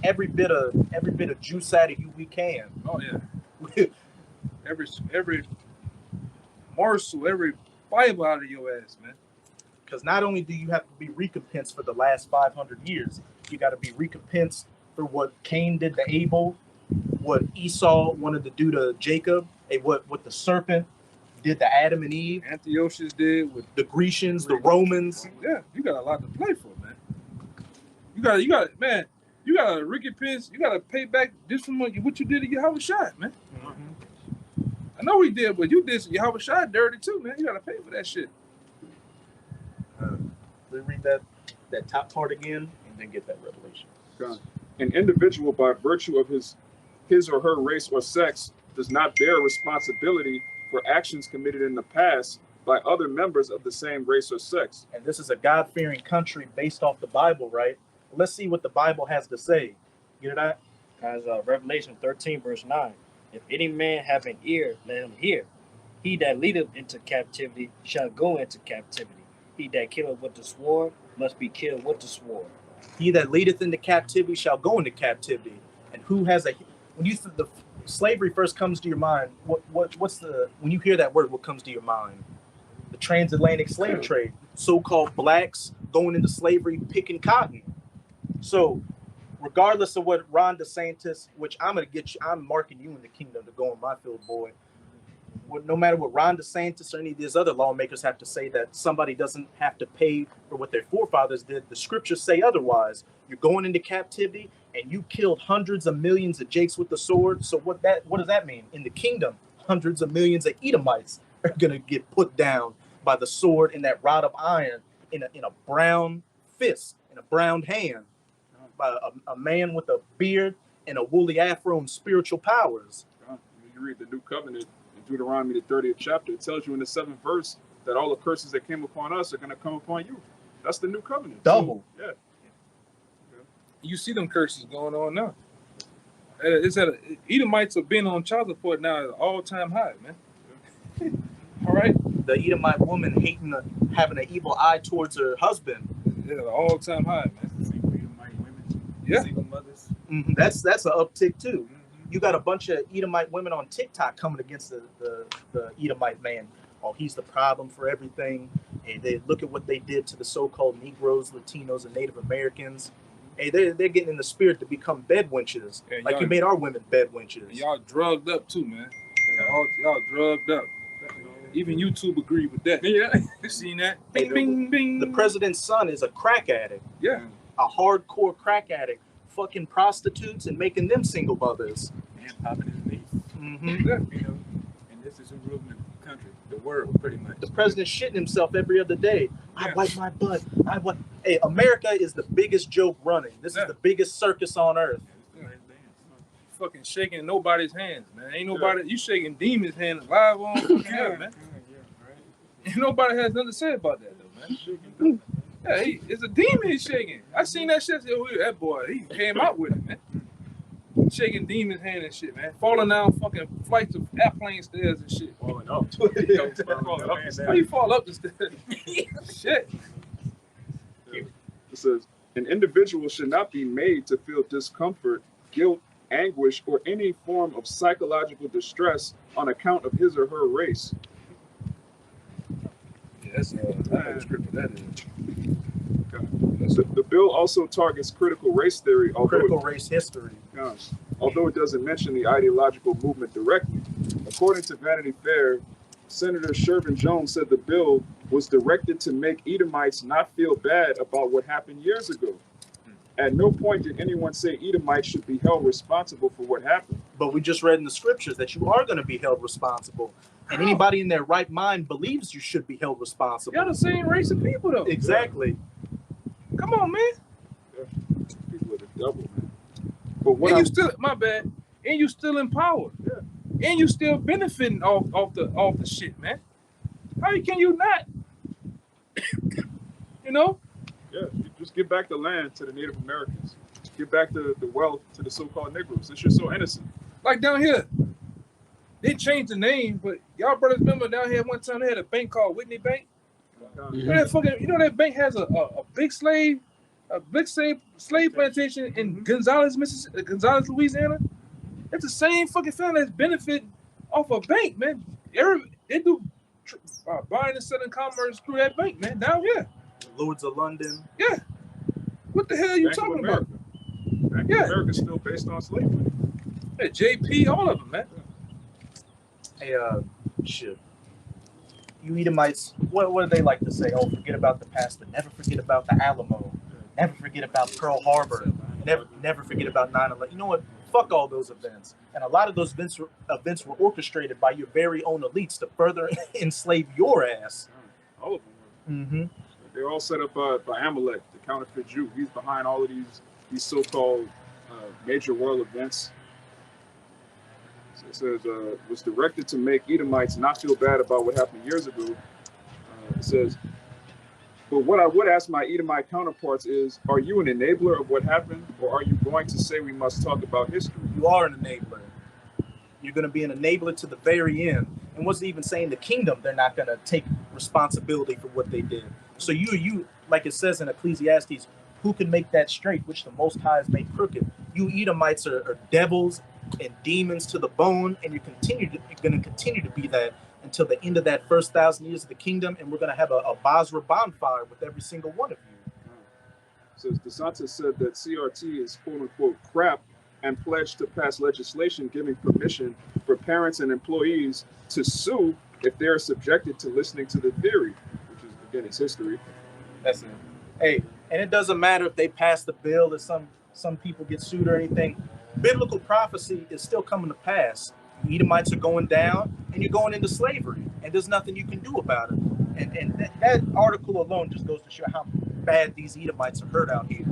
every bit of juice out of you we can. Oh yeah. every morsel, every fiber out of your ass, man. Because not only do you have to be recompensed for the last 500 years, you got to be recompensed for what Cain did to Abel, what Esau wanted to do to Jacob, and what the serpent did to Adam and Eve. Antiochus did with the Grecians, the Romans. Yeah, you got a lot to play for, man. You got man. You got a recompense. You got to pay back just from what you did to Yahawashi, man. Mm-hmm. I know he did, but you did some Yahawashi dirty too, man. You got to pay for that shit. Let's read that top part again and then get that revelation. God. An individual, by virtue of his or her race or sex, does not bear responsibility for actions committed in the past by other members of the same race or sex. And this is a God-fearing country based off the Bible, right? Let's see what the Bible has to say. Get it out? As Revelation 13, verse 9. If any man have an ear, let him hear. He that leadeth into captivity shall go into captivity. He that killeth with the sword must be killed with the sword. He that leadeth into captivity shall go into captivity. And who has when you the slavery first comes to your mind, what's when you hear that word, what comes to your mind? The transatlantic slave trade, so-called blacks going into slavery, picking cotton. So regardless of what Ron DeSantis, which I'm marking you in the kingdom to go on my field, boy. No matter what Ron DeSantis or any of these other lawmakers have to say, that somebody doesn't have to pay for what their forefathers did, the scriptures say otherwise. You're going into captivity and you killed hundreds of millions of Jakes with the sword. So what does that mean? In the kingdom, hundreds of millions of Edomites are gonna get put down by the sword and that rod of iron in a brown fist, in a brown hand, by a man with a beard and a woolly afro and spiritual powers. You read the New Covenant in Deuteronomy, the 30th chapter. It tells you in the 7th verse that all the curses that came upon us are going to come upon you. That's the New Covenant. Double. So, yeah. You see them curses going on now. Edomites have been on child support now at an all-time high, man. All right? The Edomite woman having an evil eye towards her husband. Yeah, an all-time high, man. Edomite women, Yeah. single mothers. Mm-hmm. That's an uptick too. You got a bunch of Edomite women on TikTok coming against the Edomite man. Oh, he's the problem for everything. And they look at what they did to the so-called Negroes, Latinos, and Native Americans. Hey, they're getting in the spirit to become bed wenches, Yeah, like you made our women bed wenches. Y'all drugged up too, man. Y'all drugged up. Even YouTube agreed with that. Yeah. You seen that? Hey, Bing, bing. The president's son is a crack addict, Yeah. a hardcore crack addict, fucking prostitutes and making them single mothers. And popping his knees. Mm-hmm. Yeah. You know, and this is who rules the country, the world, pretty much. The president shitting himself every other day. I wipe my butt. Hey, America is the biggest joke running. This is the biggest circus on earth. Fucking shaking nobody's hands, man. Ain't nobody. You shaking demons' hands live on camera, man. Ain't nobody has nothing to say about that, though, man. Yeah, it's a demon he's shaking. I seen that shit. That boy, he came out with it, man. Shaking demons' hand and shit, man. Falling down fucking flights of airplane stairs and shit. Falling up. How you fall up the stairs? Shit. It says, an individual should not be made to feel discomfort, guilt, anguish, or any form of psychological distress on account of his or her race. Yeah. That's I know the script for that is. The bill also targets critical race theory, Critical race history. although it doesn't mention the ideological movement directly. According to Vanity Fair, Senator Shervin Jones said the bill was directed to make Edomites not feel bad about what happened years ago. At no point did anyone say Edomites should be held responsible for what happened. But we just read in the scriptures that you are going to be held responsible. And anybody in their right mind believes you should be held responsible. Y'all the same race of people, though. Exactly. Come on, man. Yeah. People are the devil, man. But what And you still, my bad. And you still in power. Yeah. And you still benefiting off the shit, man. How can you not? You know? Yeah, you just give back the land to the Native Americans. Give back the wealth to the so-called Negroes. Since you're so innocent. Like down here, they changed the name, but y'all brothers remember down here one time they had a bank called Whitney Bank? You know that bank has a big slave plantation in Gonzales, Louisiana. It's the same fucking family that's benefiting off a bank, man. They do buying and selling commerce through that bank, man. Down here. Lords of London. Yeah. What the hell are you Bank of talking about? Bank of America's still based on slavery. Yeah, JP, all of them, man. Hey, shit. You Edomites, what do they like to say? Oh, forget about the past, but never forget about the Alamo. Never forget about Pearl Harbor. Never forget about 9/11. You know what? Fuck all those events. And a lot of those events were orchestrated by your very own elites to further enslave your ass. All of them. Mm-hmm. They're all set up by Amalek, the counterfeit Jew. He's behind all of these so-called major world events. So it says, was directed to make Edomites not feel bad about what happened years ago. It says, but what I would ask my Edomite counterparts is, are you an enabler of what happened, or are you going to say we must talk about history? You are an enabler. You're going to be an enabler to the very end. And what's even saying the kingdom, they're not going to take responsibility for what they did. So you, like it says in Ecclesiastes, who can make that straight, which the Most High has made crooked? You Edomites are devils and demons to the bone, and you're going to continue to be that until the end of that first 1,000 years of the kingdom, and we're going to have a Basra bonfire with every single one of you. So DeSantis said that CRT is quote-unquote crap and pledged to pass legislation giving permission for parents and employees to sue if they're subjected to listening to the theory, which is, again, it's history. That's it. Hey, and it doesn't matter if they pass the bill or some people get sued or anything. Biblical prophecy is still coming to pass. Edomites are going down, and you're going into slavery, and there's nothing you can do about it. And that article alone just goes to show how bad these Edomites are hurt out here.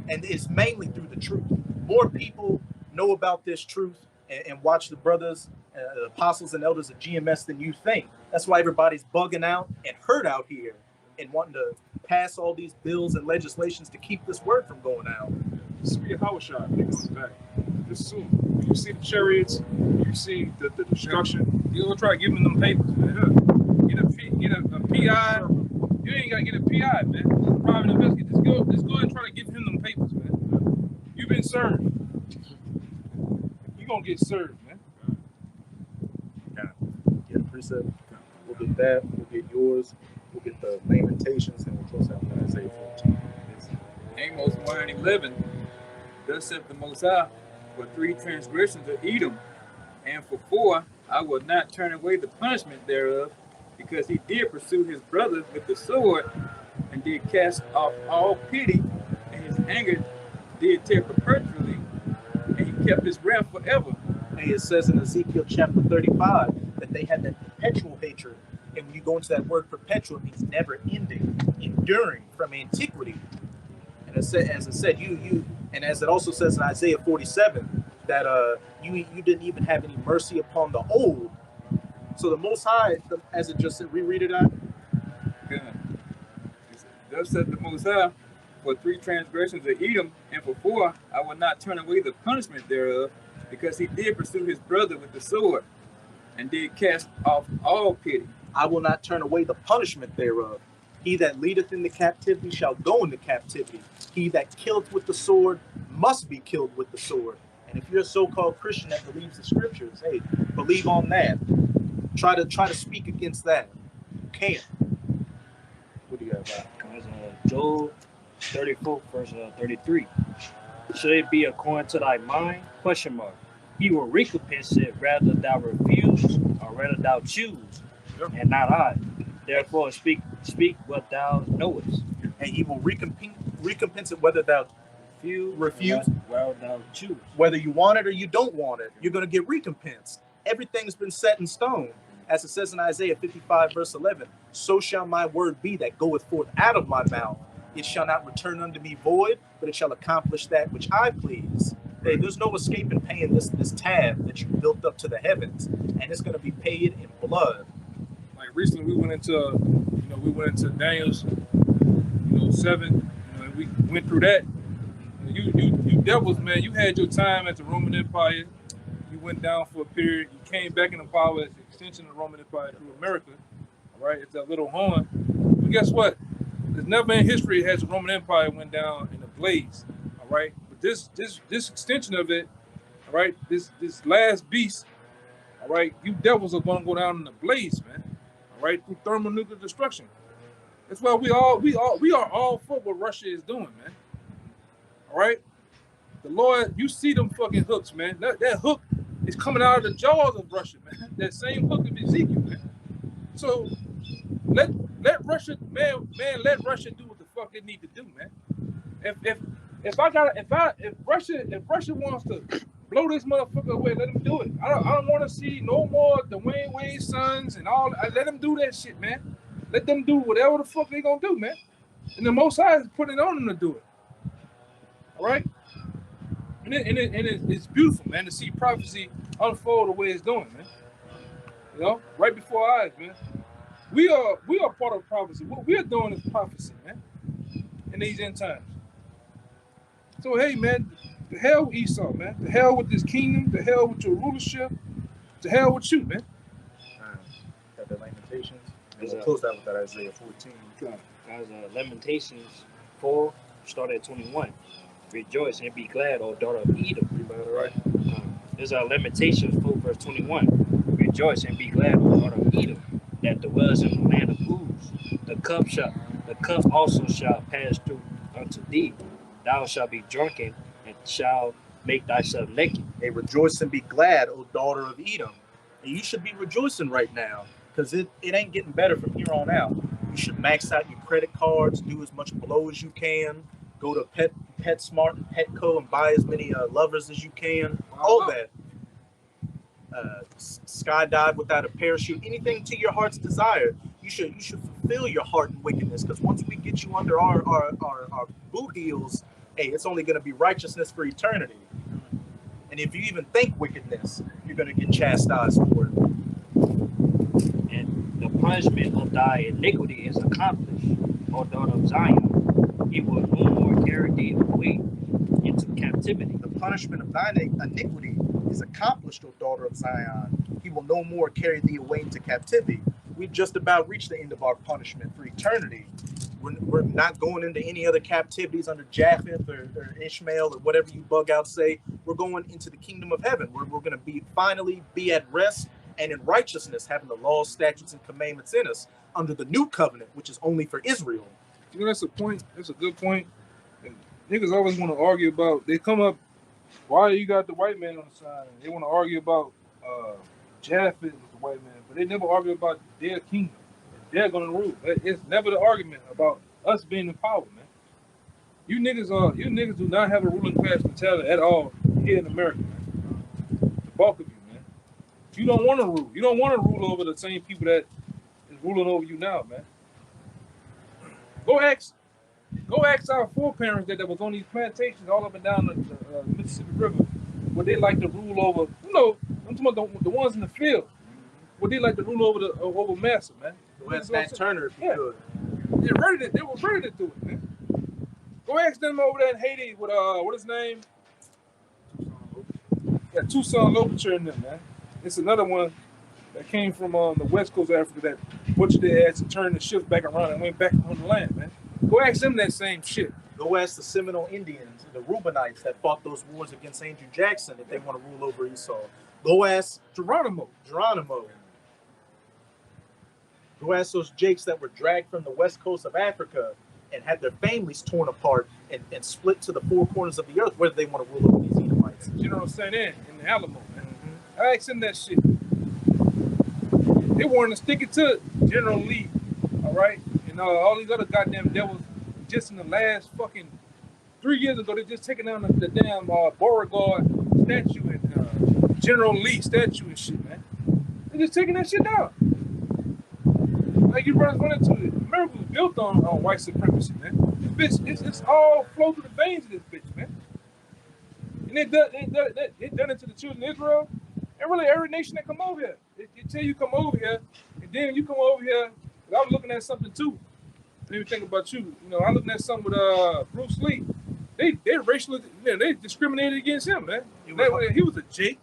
And it's mainly through the truth. More people know about this truth and watch the brothers, the apostles and elders of GMS than you think. That's why everybody's bugging out and hurt out here and wanting to pass all these bills and legislations to keep this word from going out. Sweet Yahawashi, they comes back. Just soon. You see the chariots, you see the destruction. You go try giving them papers, man. Get a PI. You ain't gotta get a PI, man. Private investigator. Just go and try to give him them papers, man. You've been served. You gonna get served, man. Get a precept. We'll get that. We'll get yours. We'll get the Lamentations, and we'll close out with Isaiah 14. Amos 1:11. Thus saith the Most High, for 3 transgressions of Edom, and for 4 I will not turn away the punishment thereof, because he did pursue his brother with the sword, and did cast off all pity, and his anger did tear perpetually, and he kept his wrath forever. Hey, it says in Ezekiel chapter 35 that they had that perpetual hatred. And when you go into that word perpetual, it means never ending, enduring from antiquity. And as it said, you and as it also says in Isaiah 47, that you didn't even have any mercy upon the old. So the Most High, as it just said, reread it out. Good. Thus saith the Most High, for 3 transgressions of Edom, and for 4 I will not turn away the punishment thereof, because he did pursue his brother with the sword, and did cast off all pity. I will not turn away the punishment thereof. He that leadeth into captivity shall go into captivity. He that killeth with the sword must be killed with the sword. And if you're a so-called Christian that believes the scriptures, hey, believe on that. Try to speak against that. You can't. Because Job 34, verse 33. Should it be according to thy mind? Question mark. He will recompense it rather thou refuse or rather thou choose, and not I. Therefore speak what thou knowest. And he will recompense it whether thou refuse, Rather thou choose. whether you want it or you don't want it. You're going to get recompensed. Everything's been set in stone. As it says in Isaiah 55, verse 11, so shall my word be that goeth forth out of my mouth. It shall not return unto me void, but it shall accomplish that which I please. Hey, there's no escaping paying this tab that you built up to the heavens, and it's going to be paid in blood. Like recently, we went into Daniel's, 7. And we went through that. You devils, man. You had your time at the Roman Empire. You went down for a period. You came back into power as an extension of the Roman Empire through America. All right, it's that little horn. But guess what? There's never in history has the Roman Empire went down in a blaze. All right, but this extension of it, all right, this last beast, all right, you devils are gonna go down in a blaze, man. All right, through thermonuclear destruction. That's why we are all for what Russia is doing, man. All right, the Lord, you see them fucking hooks, man. That hook is coming out of the jaws of Russia, man. That same hook of Ezekiel, man. So let Russia, man, let Russia do what the fuck they need to do, man. If Russia wants to blow this motherfucker away, let them do it. I don't want to see no more Dwayne Wade's sons and all. Let them do that shit, man. Let them do whatever the fuck they gonna do, man. And the Most High is putting it on them to do it. All right. And it's beautiful, man, to see prophecy unfold the way it's doing, man. Right before our eyes, man. We are part of prophecy. What we are doing is prophecy, man, in these end times. So hey, man, the hell with Esau, man. The hell with this kingdom. The hell with your rulership. The hell with you, man. Got the Lamentations. And we'll close out with that Isaiah 14. Guys, Lamentations 4, start at 21. Rejoice and be glad, O daughter of Edom. Right. There's Lamentations 4, verse 21. Rejoice and be glad, O daughter of Edom, that dwells in the land of Uz. The cup also shall pass through unto thee. Thou shalt be drunken and shalt make thyself naked. Hey, rejoice and be glad, O daughter of Edom. And you should be rejoicing right now, because it ain't getting better from here on out. You should max out your credit cards, do as much blow as you can, go to PetSmart and Petco and buy as many lovers as you can. All that. Skydive without a parachute, anything to your heart's desire. You should fulfill your heart in wickedness, because once we get you under our boot heels, hey, it's only going to be righteousness for eternity. And if you even think wickedness, you're going to get chastised for it. And the punishment of thy iniquity is accomplished, O daughter of Zion. He will no more carry thee away into captivity. The punishment of thine iniquity is accomplished, O daughter of Zion. He will no more carry thee away into captivity. We've just about reached the end of our punishment for eternity. We're not going into any other captivities under Japheth or Ishmael or whatever you bug out say. We're going into the kingdom of heaven, where we're going to finally be at rest and in righteousness, having the laws, statutes, and commandments in us under the new covenant, which is only for Israel. That's a point. That's a good point. And niggas always want to argue about. They come up. Why you got the white man on the side? And they want to argue about Japheth was the white man, but they never argue about their kingdom. They're gonna rule. It's never the argument about us being in power, man. You niggas do not have a ruling class mentality at all here in America, man. The bulk of you, man. You don't want to rule. You don't want to rule over the same people that is ruling over you now, man. Go ask our foreparents that was on these plantations all up and down the Mississippi River, what they like to rule over. I'm talking about the ones in the field. What they like to rule over massa, man. That's Matt Turner, if you could. They were ready to do it, man. Go ask them over there in Haiti with what his name? Yeah, Tucson Louverture in them, man. It's another one that came from the west coast of Africa that butchered their ass and turned the ships back around and went back on the land, man. Go ask them that same shit. Go ask the Seminole Indians and the Reubenites that fought those wars against Andrew Jackson if they want to rule over Esau. Go ask Geronimo. Go ask those jakes that were dragged from the west coast of Africa and had their families torn apart and split to the four corners of the earth, whether they want to rule over these Edomites. General St. in the Alamo, man. I asked him that shit. They wanted to stick it to General Lee, all right? And all these other goddamn devils, just in the last fucking 3 years ago, they just taking down the damn Beauregard statue and General Lee statue and shit, man. They just taking that shit down. Like you brothers went into it. America was built on white supremacy, man. This bitch, it's all flow through the veins of this bitch, man. And they done it to the children of Israel, and really every nation that come over here. They tell you come over here, and then you come over here. I was looking at something too. Made me think about you. You know, I looking at something with Bruce Lee. They racially, they discriminated against him, man. He was a Jake.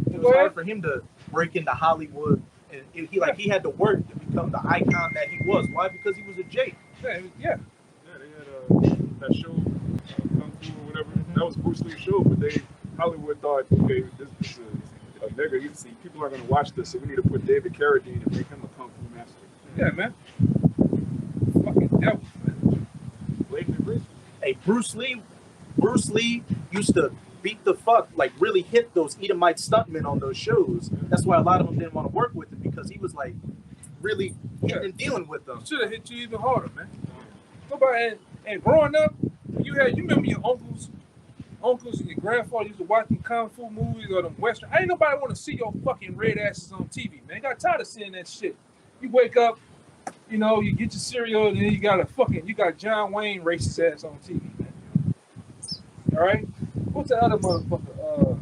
It was hard for him to break into Hollywood, and he had to work to become the icon that he was. Why? Because he was a Jake. Yeah. They had that show, Kung Fu or whatever. That was Bruce Lee's show, but Hollywood thought, okay, this is a nigga. You see, people are gonna watch this, so we need to put David Carradine and make him a Kung Fu master. Yeah, man. Fucking devils, man. Blatant racist. Hey, Bruce Lee used to beat the fuck, like really hit those Edomite stuntmen on those shows. That's why a lot of them didn't want to work with him, because he was like really hitting and dealing with them. Should have hit you even harder, man. Nobody and growing up, you remember your uncles and your grandfather used to watch them kung fu movies or them western. Ain't nobody want to see your fucking red asses on TV, man. Got tired of seeing that shit. You wake up, you know, you get your cereal, and then you got John Wayne racist ass on TV, man. All right, what's the other motherfucker?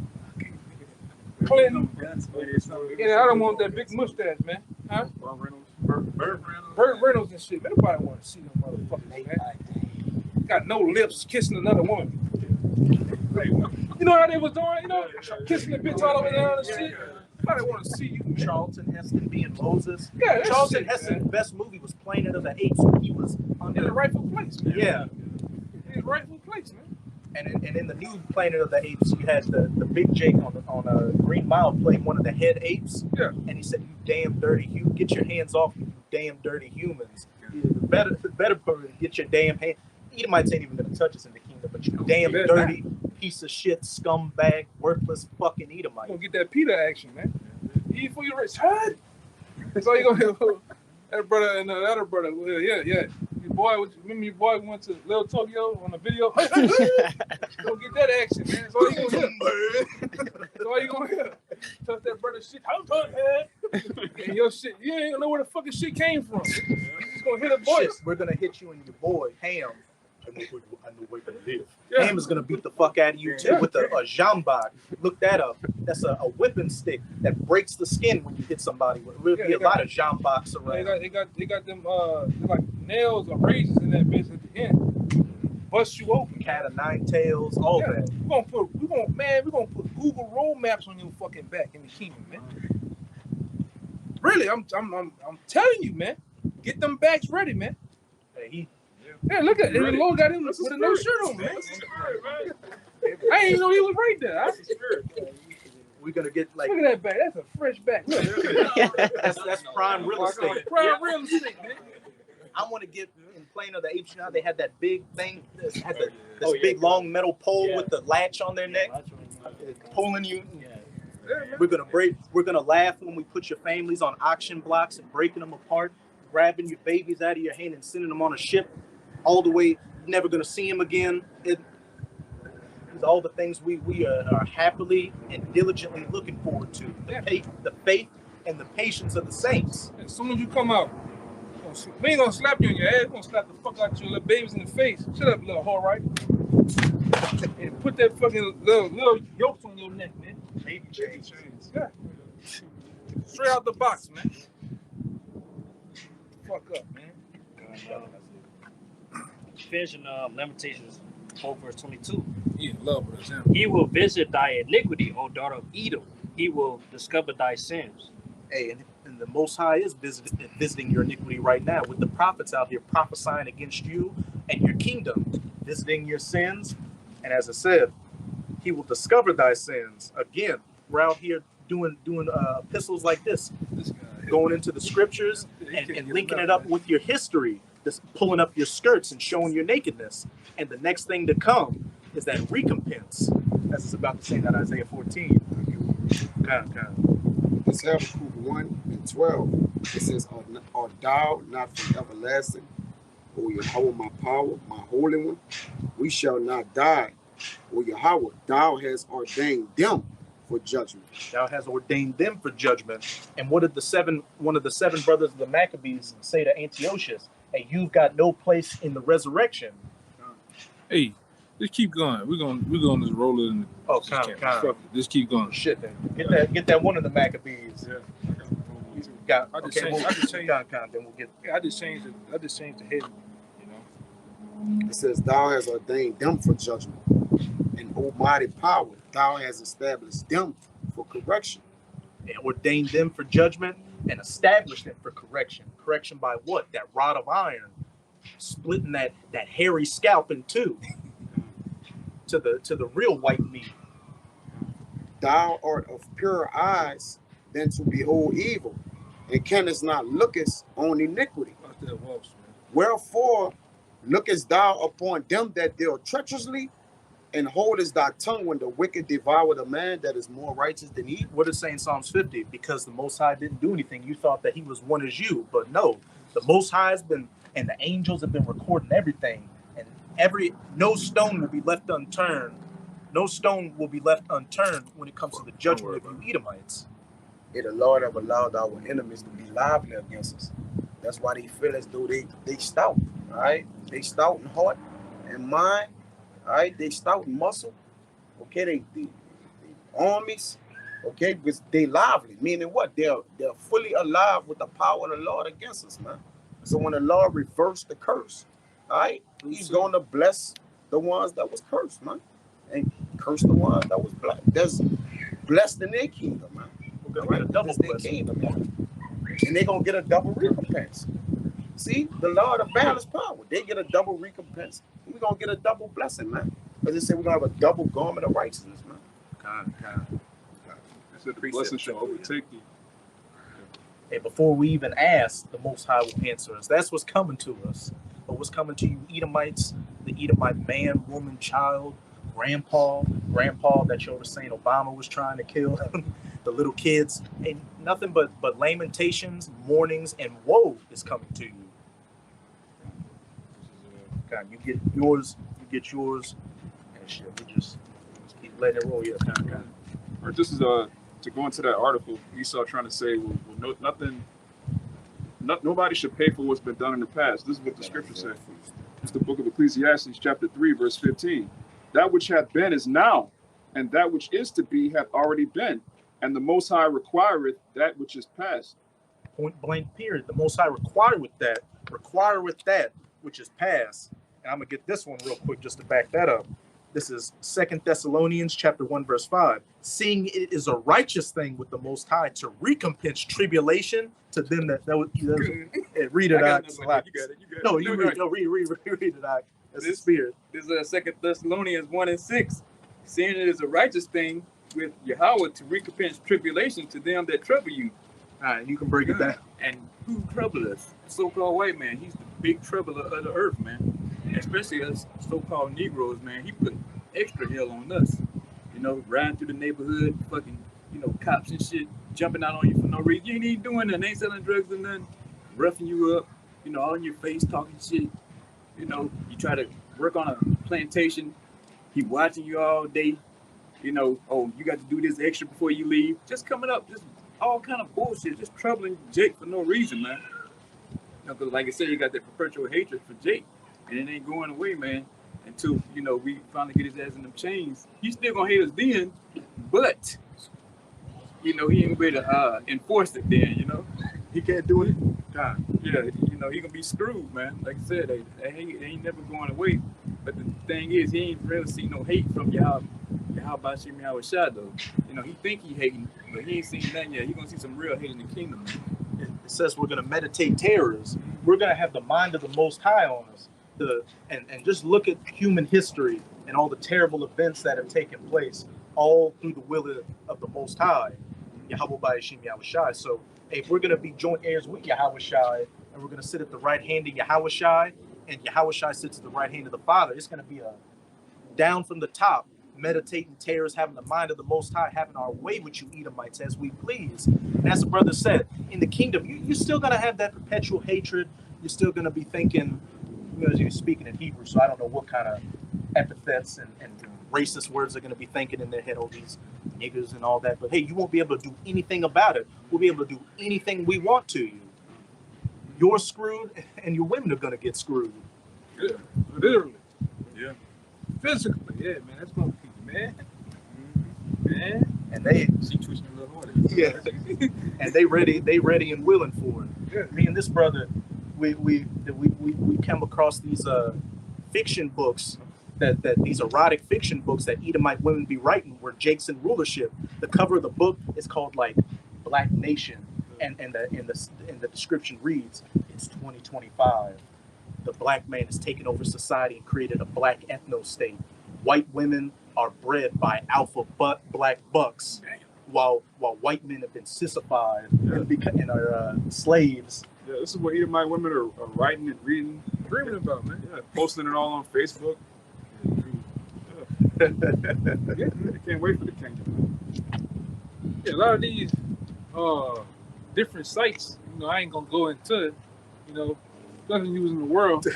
Clinton. Yeah, the other one with that big mustache, man. Huh? Burt Reynolds and shit. Man, nobody want to see them motherfuckers, man. Got no lips, kissing another woman. You know how they was doing, you know, kissing the bitch all over there and shit. Nobody want to see you, man. Charlton Heston being Moses. Yeah, Charlton Heston's best movie was Planet of the Apes when he was under In the rightful place, man. Yeah. In his rightful place, man. And in the new Planet of the Apes, you had the big Jake on a Green Mile playing one of the head apes. Yeah. And he said, "You damn dirty human, get your hands off me, you damn dirty humans. Better get your damn hand. Edomites ain't even gonna touch us in the kingdom, but you damn dirty piece of shit, scumbag, worthless fucking Edomite." Gonna get that Peter action, man. Eat for your rich head. That's all you gonna hear. That brother and the other brother, yeah. Your boy, remember your boy went to Little Tokyo on a video? Gonna get that action, man. That's all you gonna hear. That's all you gonna hear. Touch that brother's shit. How come, man? And your shit, you ain't gonna know where the fucking shit came from. You just gonna hit a voice. We're gonna hit you and your boy, Ham. I know where you live. Yeah. Ham is gonna beat the fuck out of you too with a jambak. Look that up. That's a whipping stick that breaks the skin when you hit somebody. There'll be a lot of jambaks around. They got them like nails or razors in that bitch at the end. Bust you open. Cat of nine tails, all that. We're gonna put Google road maps on your fucking back in the kingdom, man. Really, I'm telling you, man. Get them backs ready, man. Hey, Yeah, look at it. The Lord got him with a no shirt on, man. I didn't even know he was right there. we're gonna get like Look at that back. That's a fresh back. that's prime real estate. Prime real estate, man. I want to get in Planet of the Apes. You know how they had that big thing, this big long metal pole with the latch on their neck, pulling you. We're gonna laugh when we put your families on auction blocks and breaking them apart, grabbing your babies out of your hand and sending them on a ship all the way, never gonna see them again. These are all the things we are happily and diligently looking forward to. The faith and the patience of the saints. As soon as you come out, we ain't gonna slap you in your ass. We're gonna slap the fuck out your little babies in the face. Shut up, little whore, right? And put that fucking little yokes on your neck, man. Baby chains. Yeah. Straight out the box, man. Fuck up, man. Finishing Lamentations 4 verse 22. He in love with us, He will visit thy iniquity, O daughter of Edom. He will discover thy sins. Hey, and the Most High is visiting your iniquity right now with the prophets out here prophesying against you and your kingdom, visiting your sins. And as I said, he will discover thy sins. Again, we're out here doing epistles like this, going into the scriptures and linking it up with your history, just pulling up your skirts and showing your nakedness. And the next thing to come is that recompense, as it's about to say in that Isaiah 14. It's Habakkuk 1:12. It says, Art thou not from everlasting, O Yahawah, my power, my holy one? We shall not die. O Yahawah, thou hast ordained them for judgment. Thou hast ordained them for judgment. And what did one of the seven brothers of the Maccabees say to Antiochus? Hey, you've got no place in the resurrection. Hey, just keep going. We're gonna just roll it in. Oh, kind of. Just keep going. Shit, then get that one of the Maccabees. Yeah. Got. I just Okay, changed. I just changed. then we'll get. Yeah, I just changed the heading. You know. It says, Thou hast ordained them for judgment. And almighty power, thou hast established them for correction. And ordained them for judgment and established them for correction. Correction by what? That rod of iron, splitting that hairy scalp in two to the real white meat. Thou art of purer eyes than to behold evil, and canst not lookest on iniquity. Wherefore lookest thou upon them that deal treacherously, and holdest thy tongue when the wicked devour the man that is more righteous than he? What does it say in Psalms 50? Because the Most High didn't do anything, you thought that he was one as you. But no, the Most High has been, and the angels have been recording everything. And no stone will be left unturned. No stone will be left unturned when it comes to the judgment of you Edomites. The Lord have allowed our enemies to be lively against us. That's why they feel as though they stout, all right? They stout in heart and mind, all right? They stout in muscle, okay? They armies, okay? Because they lively, meaning what? They're fully alive with the power of the Lord against us, man. So when the Lord reversed the curse, all right, he's going to bless the ones that was cursed, man, and curse the ones that was blessed. There's blessed in their kingdom, man. We're going to get a double blessing. And they're going to get a double recompense. See, the Lord of balance power. They get a double recompense. We're going to get a double blessing, man. Because they say we're going to have a double garment of righteousness, man. God. The blessing shall overtake you. And before we even ask, the Most High will answer us. That's what's coming to us. But what's coming to you Edomites, the Edomite man, woman, child, grandpa that you were saying Obama was trying to kill, the little kids, and nothing but lamentations, mournings, and woe is coming to you. God, you get yours, and shit, we just keep letting it roll. Yeah, kind of. Or this is to go into that article, Esau trying to say, nobody should pay for what's been done in the past. This is what the scripture says. It's the book of Ecclesiastes, chapter 3, verse 15. That which hath been is now, and that which is to be hath already been. And the Most High requireth that which is past. Point blank period. The Most High requireth that which is past. And I'm going to get this one real quick just to back that up. This is 2 Thessalonians chapter 1, verse 5. Seeing it is a righteous thing with the Most High to recompense tribulation to them that read it out. You got it. No, you read it out. That's the spirit. This is 2 Thessalonians 1:6. Seeing it is a righteous thing with Yahawah to recompense tribulation to them that trouble you. All right, you can break it down. And who troubled us? The so-called white man. He's the big troubler of the earth, man. Especially us so-called Negroes, man. He put extra hell on us. You know, riding through the neighborhood, fucking, cops and shit, jumping out on you for no reason. You ain't even doing nothing. Ain't selling drugs or nothing. Roughing you up, all in your face, talking shit. You try to work on a plantation. He watching you all day. You got to do this extra before you leave. Just coming up, just all kind of bullshit, just troubling Jake for no reason, man. Because like I said, you got that perpetual hatred for Jake. And it ain't going away, man, until, we finally get his ass in them chains. He's still going to hate us then, but, he ain't going to be able to enforce it then, He can't do it. God. Yeah, he going to be screwed, man. Like I said, they ain't never going away. But the thing is, he ain't really seen no hate from Yahawashi, though. He think he hating, but he ain't seen nothing yet. He going to see some real hate in the kingdom, man. It says we're going to meditate terrors. We're going to have the mind of the Most High on us. And just look at human history and all the terrible events that have taken place all through the will of the Most High. Yahweh bahasham Yahawashi. So if we're gonna be joint heirs with Yahawashi, and we're gonna sit at the right hand of Yahawashi, and Yahawashi sits at the right hand of the Father, it's gonna be a down from the top, meditating tears, having the mind of the Most High, having our way with you Edomites as we please. And as the brother said, in the kingdom, you're still gonna have that perpetual hatred. You're still gonna be thinking, you're speaking in Hebrew, so I don't know what kind of epithets and racist words they're gonna be thinking in their head, all these niggers and all that. But hey, you won't be able to do anything about it. We'll be able to do anything we want to you. You're screwed, and your women are gonna get screwed. Yeah, literally. Yeah. Physically, yeah, man. That's gonna be, man. Man. And they, She twitching a little harder. yeah, and they ready and willing for it. Yeah. Me and this brother, we come across these fiction books that these erotic fiction books that Edomite women be writing, where Jake's in rulership. The cover of the book is called like Black Nation, and the description reads, "It's 2025. The black man has taken over society and created a black ethno state. White women are bred by alpha black bucks, while white men have been sissified and are slaves." Yeah, this is what Edomite women are writing and reading, Dreaming about, man. yeah, posting it all on Facebook. Yeah, they can't wait for the kingdom. Yeah, a lot of these different sites, I ain't gonna go into it, nothing using the world.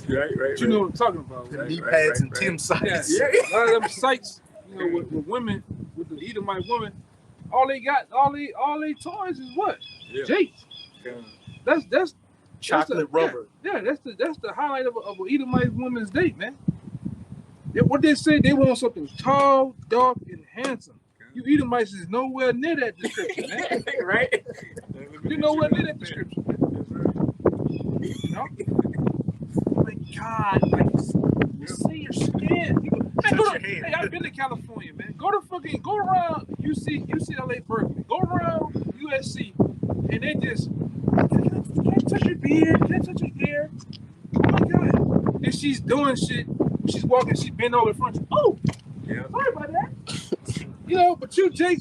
Right. But you know what I'm talking about, The right? knee right, pads right, and right. Tim sites. Yeah, a lot of them sites, with women, with the Edomite women, all they toys is what? Yeah. Jake. That's Chocolate rubber. Yeah, that's the highlight of an Edomite woman's date, man. What they say, they want something tall, dark, and handsome. You Edomites is nowhere near that description, man. Right? You're nowhere near that description. Oh my God, like you see your skin. Hey, I've been to California, man. Go around UCLA, Berkeley. Go around USC, and they just can't touch your beard, can't touch your hair. Oh my God. And she's doing shit. She's walking, she's bent over in front. Oh, Yeah. sorry about that. But you, Jake,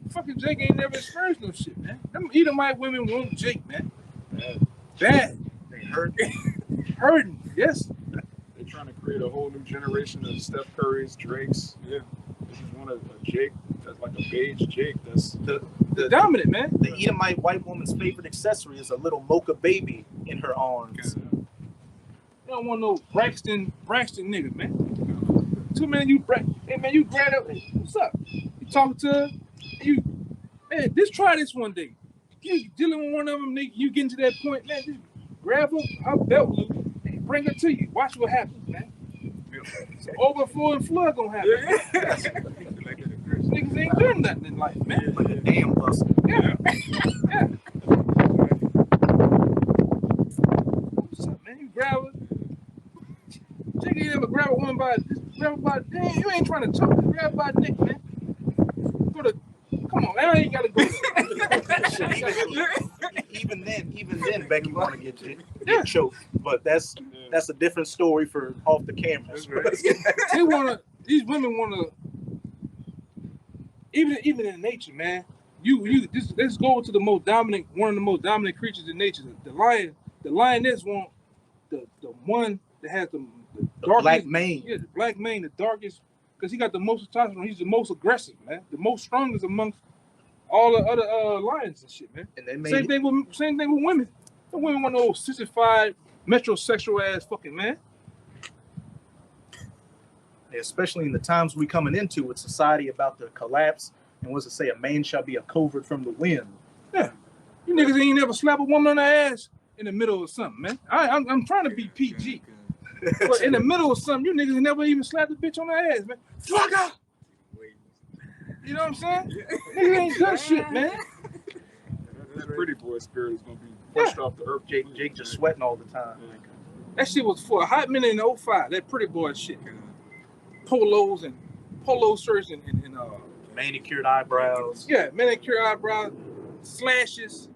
fucking Jake ain't never experienced no shit, man. Them Edomite women want Jake, man. Bad. They hurt. Hurting, yes. They're trying to create a whole new generation of Steph Curry's, Drake's. Yeah, this is one of a Jake that's like a beige Jake. That's The Dominant, man. The Edomite white woman's favorite accessory is a little mocha baby in her arms. You don't want no Braxton nigga, man. Too many hey man, you grab up. Hey, what's up? You talking to her? Man, just try this one day. You dealing with one of them, nigga, you getting to that point, man, just grab her belt loop and bring her to you. Watch what happens, man. So overflow and flood gonna happen. Niggas ain't doing nothing in life, man. Like a damn bustle. Yeah. What's up, man? You grab her. Jake ain't ever grab a woman damn, you ain't trying to talk. Grab her by the neck, man. Come on, I ain't gotta go there. Even then, Becky want to get choked. But that's a different story for off the camera. These women wanna, even in nature, man. Let's go to one of the most dominant creatures in nature. The lion, the lioness want the one that has the darkest, black mane. Yeah, the black mane, the darkest, because he got the most testosterone. He's the most aggressive, man. The most strongest amongst all the other lions and shit, man. And they Same thing with women. The women want no sissified, metrosexual ass fucking man. Especially in the times we coming into with society about to collapse. And what's it say? A man shall be a covert from the wind. Yeah, you niggas ain't never slap a woman on the ass in the middle of something, man. I'm trying to be PG. But in the middle of something, you niggas never even slapped a bitch on the ass, man. Fuck her! You know what I'm saying? Niggas ain't done shit, man. that pretty boy spirit is gonna be pushed off the earth. Jake just sweating all the time. That shit was for a hot minute in 05. That pretty boy shit. Polos and polo shirts and Manicured eyebrows. yeah, manicure eyebrows, slashes.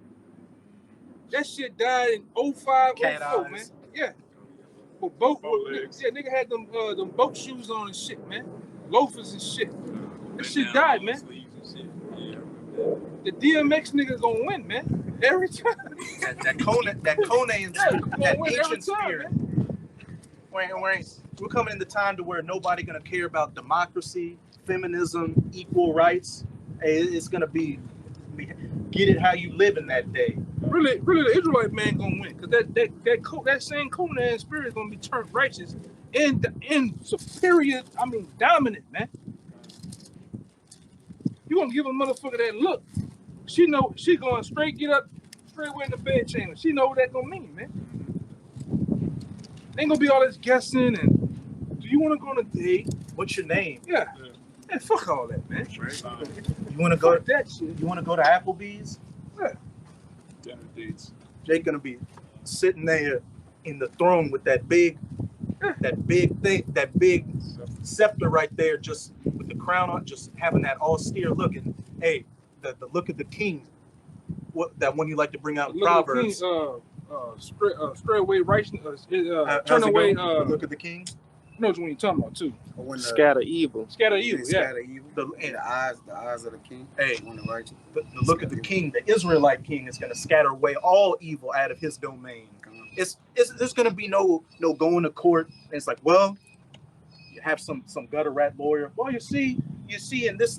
That shit died in 05, Cat 04, eyes. man. Yeah. With legs. nigga had them boat shoes on and shit, man. Loafers and shit. That shit died, man. Yeah. the DMX nigga gonna win, man. Every time. That Conan that ancient spirit. We're coming into time to where nobody gonna care about democracy, feminism, equal rights. Hey, it's gonna be get it how you live in that day. Really, the Israelite man gonna win, cause that same Conan spirit is gonna be turned righteous and superior. I mean, dominant, man. You gonna give a motherfucker that look? She know she going straight, get up, straight away in the bed chamber. She know what that gonna mean, man. Ain't gonna be all this guessing and do you want to go on a date? What's your name? Yeah. Man, fuck all that, man. You want to go? Fuck that shit. You want to go to Applebee's? Yeah. Dinner dates. Jake gonna be sitting there in the throne with that big scepter right there, just with the crown on, just having that austere look. And hey, the look of the king, that one you like to bring out in Proverbs. Straight away righteousness. Turn how's it away. go? The look of the king. Knows what you're talking about too. When the, Scatter evil. Scatter evil. Yeah. scatter evil. The eyes of the king. Hey, When the righteous. the look of the king, the Israelite king, is going to scatter away all evil out of his domain. It's there's going to be no going to court. And it's like, well, you have some gutter rat lawyer. Well, you see in this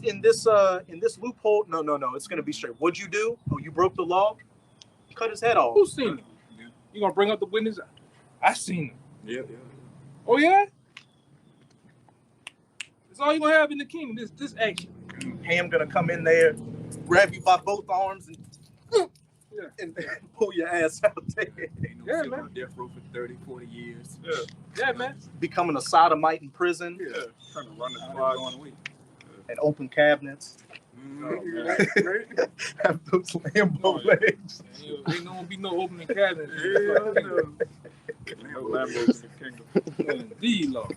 loophole. No. It's going to be straight. What'd you do? Oh, you broke the law. Cut his head off. Who's seen him? You gonna bring up the witness? I seen him. Yeah. Oh yeah. That's all you gonna have in the kingdom. This action. Ham gonna come in there, grab you by both arms, and pull your ass out there. Ain't no Yeah, sitting man. on death row for 30, 40 years. Yeah, man. Becoming a sodomite in prison, Trying to run the Not clock. going away. and open cabinets. Have those Lambo legs. Ain't gonna be no opening cabinet. No Lambos in the kingdom. Indeed, Lord.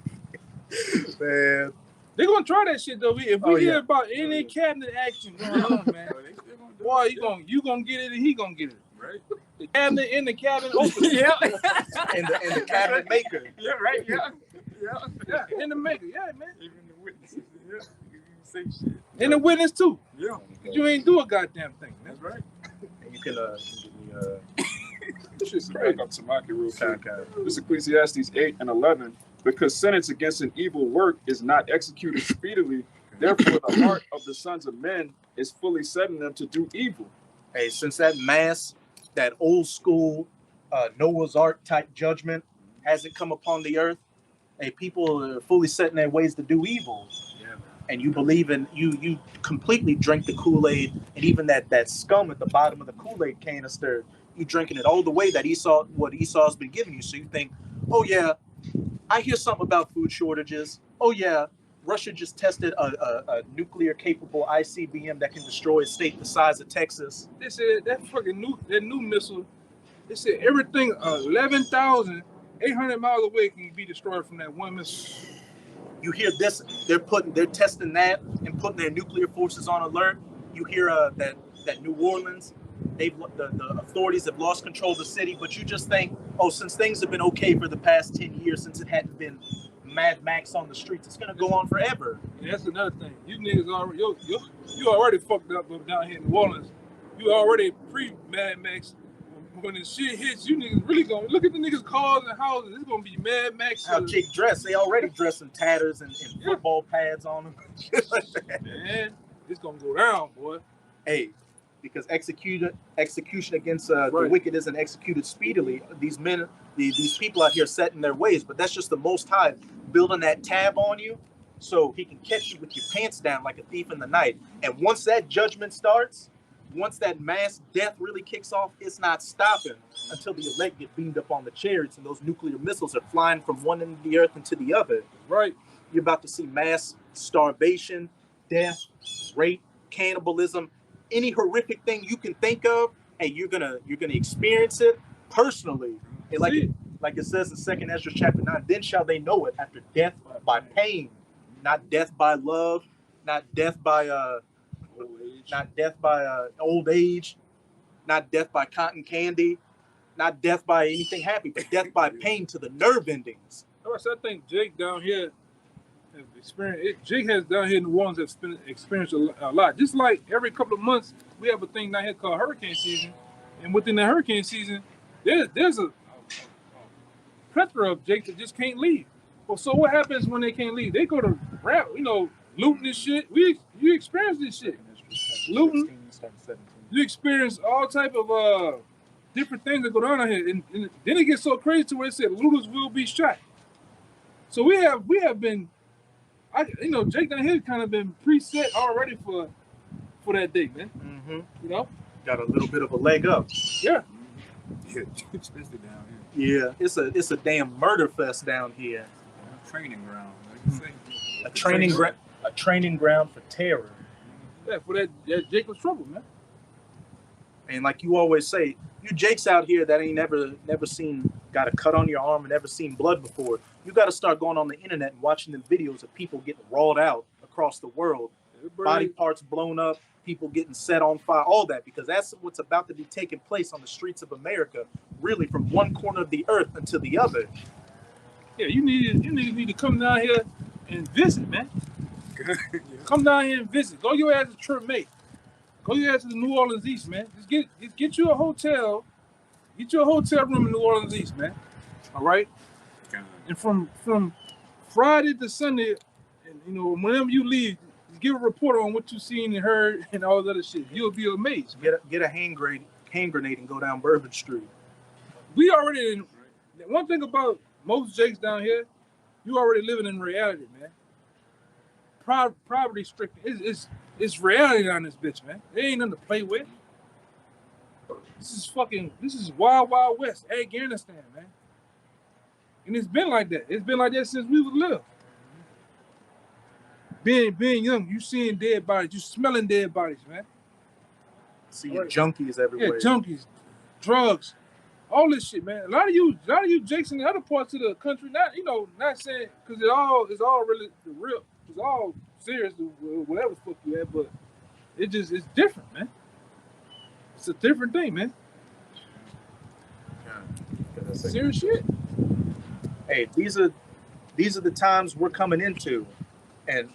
Man, They gonna try that shit though. If we Oh, hear yeah. about any cabinet action going on, man, boy, you gonna get it and he gonna get it. Right? The cabinet in the cabinet open. Yeah. and the cabinet maker. Yeah, right. Yeah. Yeah, in the maker. Yeah, man. Even the witnesses. Yeah. You can say shit. And the witness too. Yeah. Cause you ain't do a goddamn thing, man. That's right. And you can give me Just back up to Maki real quick. kind. This is Ecclesiastes 8 and 11. Because sentence against an evil work is not executed speedily, therefore the heart of the sons of men is fully set in them to do evil. Hey, since that old school Noah's Ark type judgment hasn't come upon the earth, hey, people are fully set in their ways to do evil. Yeah, man. And you believe in you completely drink the Kool-Aid, and even that scum at the bottom of the Kool-Aid canister, you drinking it all the way that Esau's been giving you. So you think, oh yeah, I hear something about food shortages. Oh yeah, Russia just tested a nuclear capable ICBM that can destroy a state the size of Texas. They said that new missile. They said everything 11,800 miles away can be destroyed from that one missile. You hear this? They're testing that and putting their nuclear forces on alert. You hear that New Orleans, the authorities have lost control of the city, but you just think, oh, since things have been okay for the past 10 years, since it hadn't been Mad Max on the streets, it's gonna go on forever. And that's another thing. You niggas already you already fucked up down here in New Orleans. You already pre-Mad Max. When the shit hits, you niggas really gonna look at the niggas' cars and houses. It's gonna be Mad Max. How Jake dress? They already dress in tatters and football pads on them. Shit like that. Man, it's gonna go down, boy. Hey, because execution against the wicked isn't executed speedily. These men, these people out here set in their ways, but that's just the Most High building that tab on you, so He can catch you with your pants down like a thief in the night. And once that judgment starts, once that mass death really kicks off, it's not stopping until the elect get beamed up on the chariots and those nuclear missiles are flying from one end of the earth into the other. Right. You're about to see mass starvation, death, rape, cannibalism, any horrific thing you can think of, and you're gonna experience it personally. And like it says in 2 Ezra chapter 9, then shall they know it after death by pain, not death by love, not death by old age, not death by cotton candy, not death by anything happy, but death by pain to the nerve endings. I think Jake down here have experienced. Jake has down here in New Orleans have experienced a lot. Just like every couple of months, we have a thing down here called hurricane season, and within the hurricane season, there's a plethora of Jakes that just can't leave. Well, so what happens when they can't leave? They go to rap, looting this shit. You experience this shit, looting. You experience all type of different things that go down out here, and then it gets so crazy to where it said looters will be shot. So we have been, Jake down here kind of been preset already for that day, man. Mm-hmm. Got a little bit of a leg up. Yeah. Yeah, especially down here. Yeah, it's a damn murder fest down here. Training ground, like you say. A training ground for terror. Yeah, for that Jacob's trouble, man. And like you always say, you Jakes out here that ain't never seen, got a cut on your arm and never seen blood before, you got to start going on the internet and watching the videos of people getting rawed out across the world, body parts blown up, people getting set on fire, all that, because that's what's about to be taking place on the streets of America, really from one corner of the earth until the other. Yeah, you need to come down here and visit, man. Come down here and visit. Go your ass to Tremay. Go your ass to the New Orleans East, man. Just get you a hotel. Get you a hotel room in New Orleans East, man. All right. And from Friday to Sunday, and whenever you leave, just give a report on what you seen and heard and all that other shit. You'll be amazed. Get a hand grenade and go down Bourbon Street. We already. One thing about most Jakes down here, you already living in reality, man. Poverty stricken. It's reality down this bitch, man. There ain't nothing to play with. This is wild, wild west, Afghanistan, man. And it's been like that. It's been like that since we was little. Being young, you seeing dead bodies, you smelling dead bodies, man. Seeing junkies everywhere. Yeah, junkies, drugs, all this shit, man. A lot of you Jakes in the other parts of the country, not saying because it's all really real. It's all serious, whatever the fuck you at, but it's different, man. It's a different thing, man. Yeah. Serious shit. Hey, these are the times we're coming into, and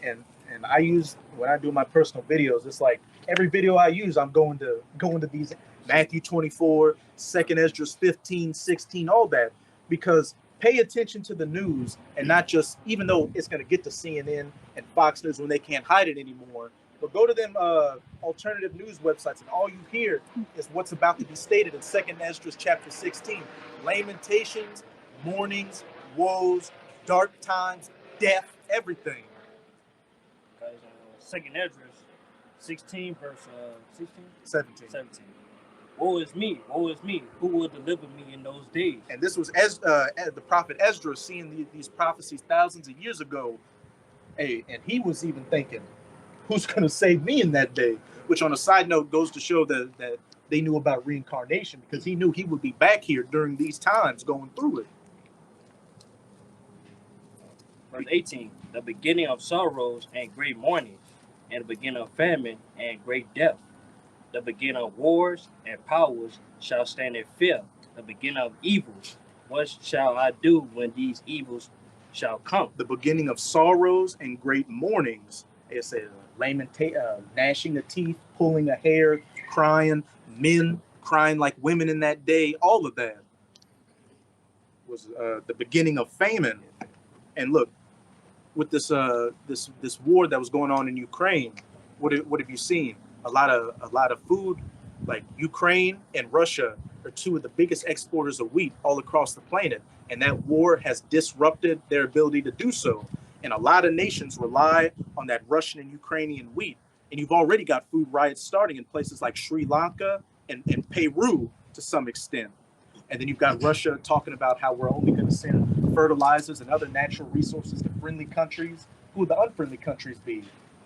I use when I do my personal videos. It's like every video I use, I'm going to these Matthew 24, 2nd Esdras 15, 16, all that, because pay attention to the news and not just, even though it's going to get to CNN and Fox News when they can't hide it anymore, but go to them alternative news websites and all you hear is what's about to be stated in 2nd Esdras chapter 16. Lamentations, mournings, woes, dark times, death, everything. Because 2nd Esdras 16 verse 17. Woe is me, who will deliver me in those days? And this was the prophet Ezra seeing these prophecies thousands of years ago. Hey, and he was even thinking, who's going to save me in that day? Which on a side note goes to show that they knew about reincarnation, because he knew he would be back here during these times going through it. Verse 18, the beginning of sorrows and great mourning, and the beginning of famine and great death. The beginning of wars and powers shall stand in fear. The beginning of evils. What shall I do when these evils shall come? The beginning of sorrows and great mournings. It says gnashing of teeth, pulling a hair, crying, men crying like women in that day. All of that was the beginning of famine. And look, with this war that was going on in Ukraine, what have you seen? A lot of food, like Ukraine and Russia are two of the biggest exporters of wheat all across the planet, and that war has disrupted their ability to do so. And a lot of nations rely on that Russian and Ukrainian wheat, and you've already got food riots starting in places like Sri Lanka and Peru to some extent. And then you've got Russia talking about how we're only going to send fertilizers and other natural resources to friendly countries. Who would the unfriendly countries be?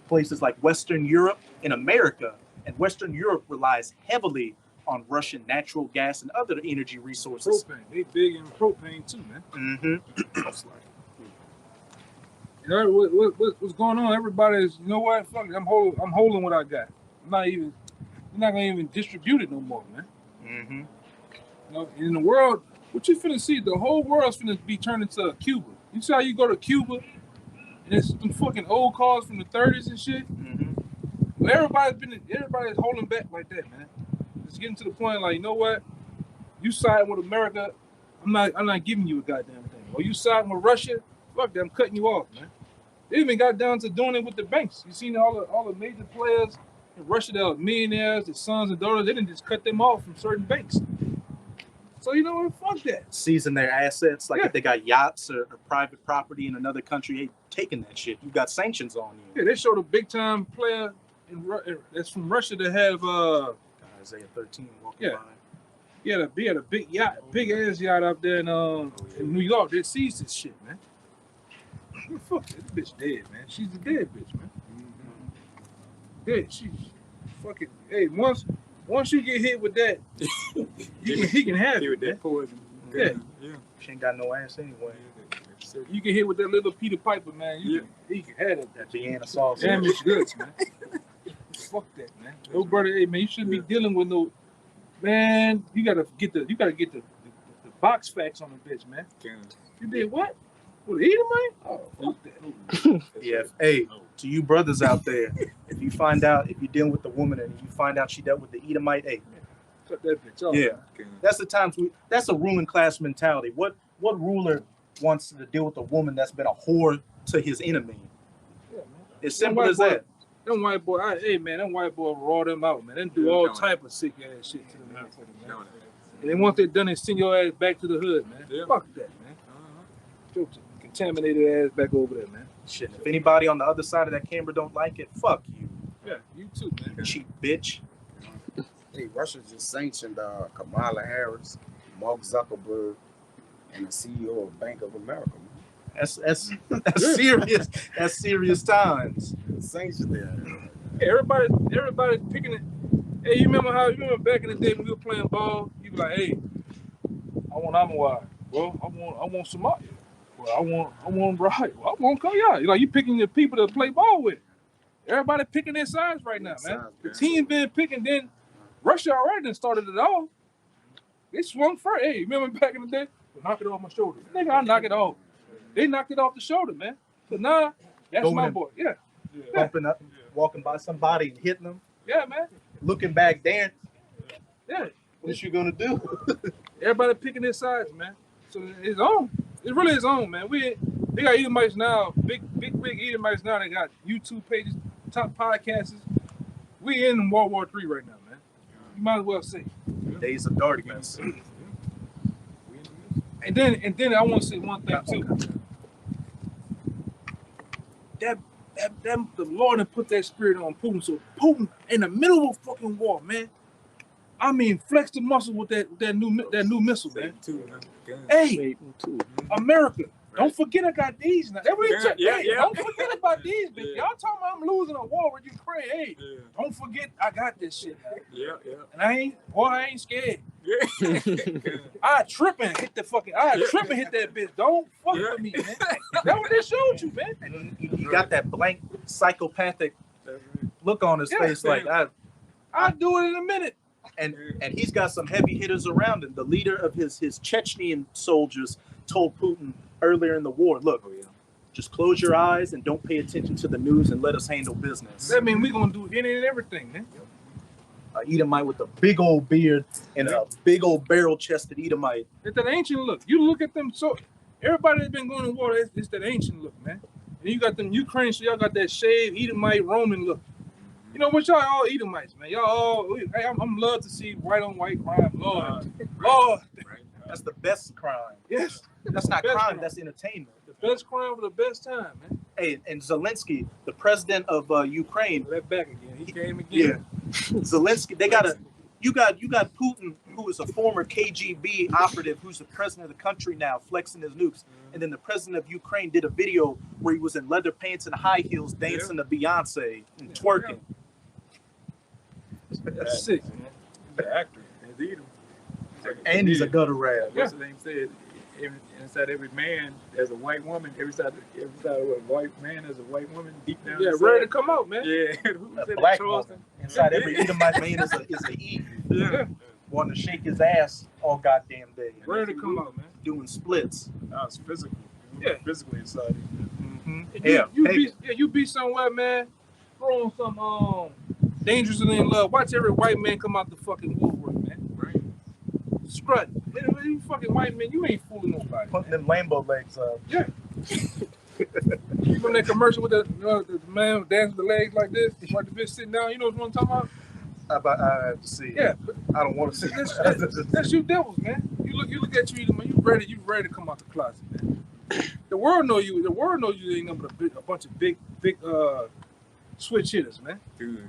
Places like Western Europe and America. And Western Europe relies heavily on Russian natural gas and other energy resources. Propane. They big in propane too, man. Mm-hmm. What's going on? Everybody's, you know what? Fuck it. I'm holding what I got. I'm not gonna even distribute it no more, man. Mm-hmm. In the world, what you finna see? The whole world's finna be turned into Cuba. You see how you go to Cuba And it's some fucking old cars from the 30s and shit. Well, everybody's holding back like that, man. It's getting to the point like, you know what? You side with America, I'm not giving you a goddamn thing. Or you side with Russia, fuck that, I'm cutting you off, man. They even got down to doing it with the banks. You seen all the major players in Russia that are millionaires, their sons and daughters, they didn't just cut them off from certain banks. So you know what? Fuck that. Seizing their assets, like if they got yachts or private property in another country, they taking that shit. You got sanctions on you. Yeah, they showed a big time player that's from Russia that have Isaiah 13 walking by. He had a big yacht, big ass yacht out there in New York. They seized this shit, man. Fuck that bitch dead, man. She's a dead bitch, man. Dead. She's fucking. Hey, once you get hit with that, he can have it. That poison. Yeah. She ain't got no ass anyway. You get hit with that little Peter Piper, man. He can have it. That Vienna sauce. Damaged goods, man. Fuck that, man. No brother, hey man, you shouldn't be dealing with no. Man, you gotta get the box facts on the bitch, man. You did what? What, eat him, man? Oh, fuck that. Yeah. Hey, to you brothers out there, if you find out, if you're dealing with the woman and you find out she dealt with the Edomite, hey, cut that bitch off. Yeah. That's the times that's a ruling class mentality. What ruler wants to deal with a woman that's been a whore to his enemy? Yeah, man. As simple as that. Them white boy, them white boy raw them out, man. They do all type of sick ass shit to them motherfuckers, man. And then once they're done, they send your ass back to the hood, man. Yeah. Fuck that, man. Your contaminated ass back over there, man. Shit. If anybody on the other side of that camera don't like it, fuck you. Yeah, you too, man. Cheap bitch. Hey, Russia just sanctioned Kamala Harris, Mark Zuckerberg, and the CEO of Bank of America. Man. That's serious. That's serious times. Sanctioned there. Hey, everybody picking it. Hey, you remember back in the day when we were playing ball? You be like, hey, I want YAHAWAH. Well, I want Somalia. Well, I want Right. Well, I want Korea. You know, you picking the people to play ball with. Everybody picking their sides right now, man. The team been picking. Then Russia already done started it all. They swung first. Hey, remember back in the day? Knock it off my shoulder. Nigga, I knock it off. They knocked it off the shoulder, man. So now, that's Going my in. boy. Yeah. Bumping up, walking by somebody and hitting them, Yeah, man. looking back there. Yeah. What you gonna do? Everybody picking their sides, man. So it's on. It really is on, man. They got Edomites now, big Edomites now. They got YouTube pages, top podcasts. We in World War III right now, man. You might as well say. Days of darkness. And then I want to say one thing too. That the Lord had put that spirit on Putin. So Putin in the middle of a fucking war, man. I mean, flex the muscle with that new missile, man. Hey, America, don't forget I got these now. Don't forget about these, bitch. Y'all talking about I'm losing a war with Ukraine. Hey, don't forget I got this shit now. And I ain't scared. I trip and hit that bitch. Don't fuck with me, man. That's what they showed you, man. And you got that blank psychopathic look on his face, like I'll do it in a minute. And he's got some heavy hitters around him. The leader of his Chechnyan soldiers told Putin earlier in the war, look, just close your eyes and don't pay attention to the news and let us handle business. That means we're going to do any and everything, man. Edomite with a big old beard and a big old barrel-chested Edomite. It's that ancient look. You look at them, so everybody that's been going to war, it's that ancient look, man. And you got them Ukraine, so y'all got that shaved Edomite Roman look. You know what, y'all all Edomites, man. Y'all all, hey, I'm love to see white on white crime. Lord. That's the best crime. Yes. That's not Best crime, crime. that's entertainment. The best crime for the best time, man. Hey, and Zelensky, the president of Ukraine. That back again. He came again. Yeah. Zelensky, you got Putin, who is a former KGB operative, who's the president of the country now, flexing his nukes. And then the president of Ukraine did a video where he was in leather pants and high heels dancing to Beyonce and twerking. That's sick, man. He's an actor. He's Edom. And he's a gutter rat. What's the name said? Inside every man, there's a white woman. Every side of a white man, there's a white woman deep down. Yeah, inside. ready to come out, man. Yeah. Who A said black that? woman. Inside every Edomite man is a E. Yeah. Wanting to shake his ass all goddamn day. Ready to come out, man. Doing splits. No, it's physical. Yeah. Physically inside. You be somewhere, man. Throw on some Dangerously in Love. Watch every white man come out the fucking woodwork, man. Right? Strut. You fucking white man, you ain't fooling nobody. Putting them Lambo legs up. Yeah. You from that commercial with the man dancing with the legs like this, like the bitch sitting down. You know what I'm talking about? I have to see. Yeah, I don't want to see. That's you devils, man. You look at you, man. You ready to come out the closet, man. The world know you. The world knows you ain't nothing but a bunch of big switch hitters, man. Good.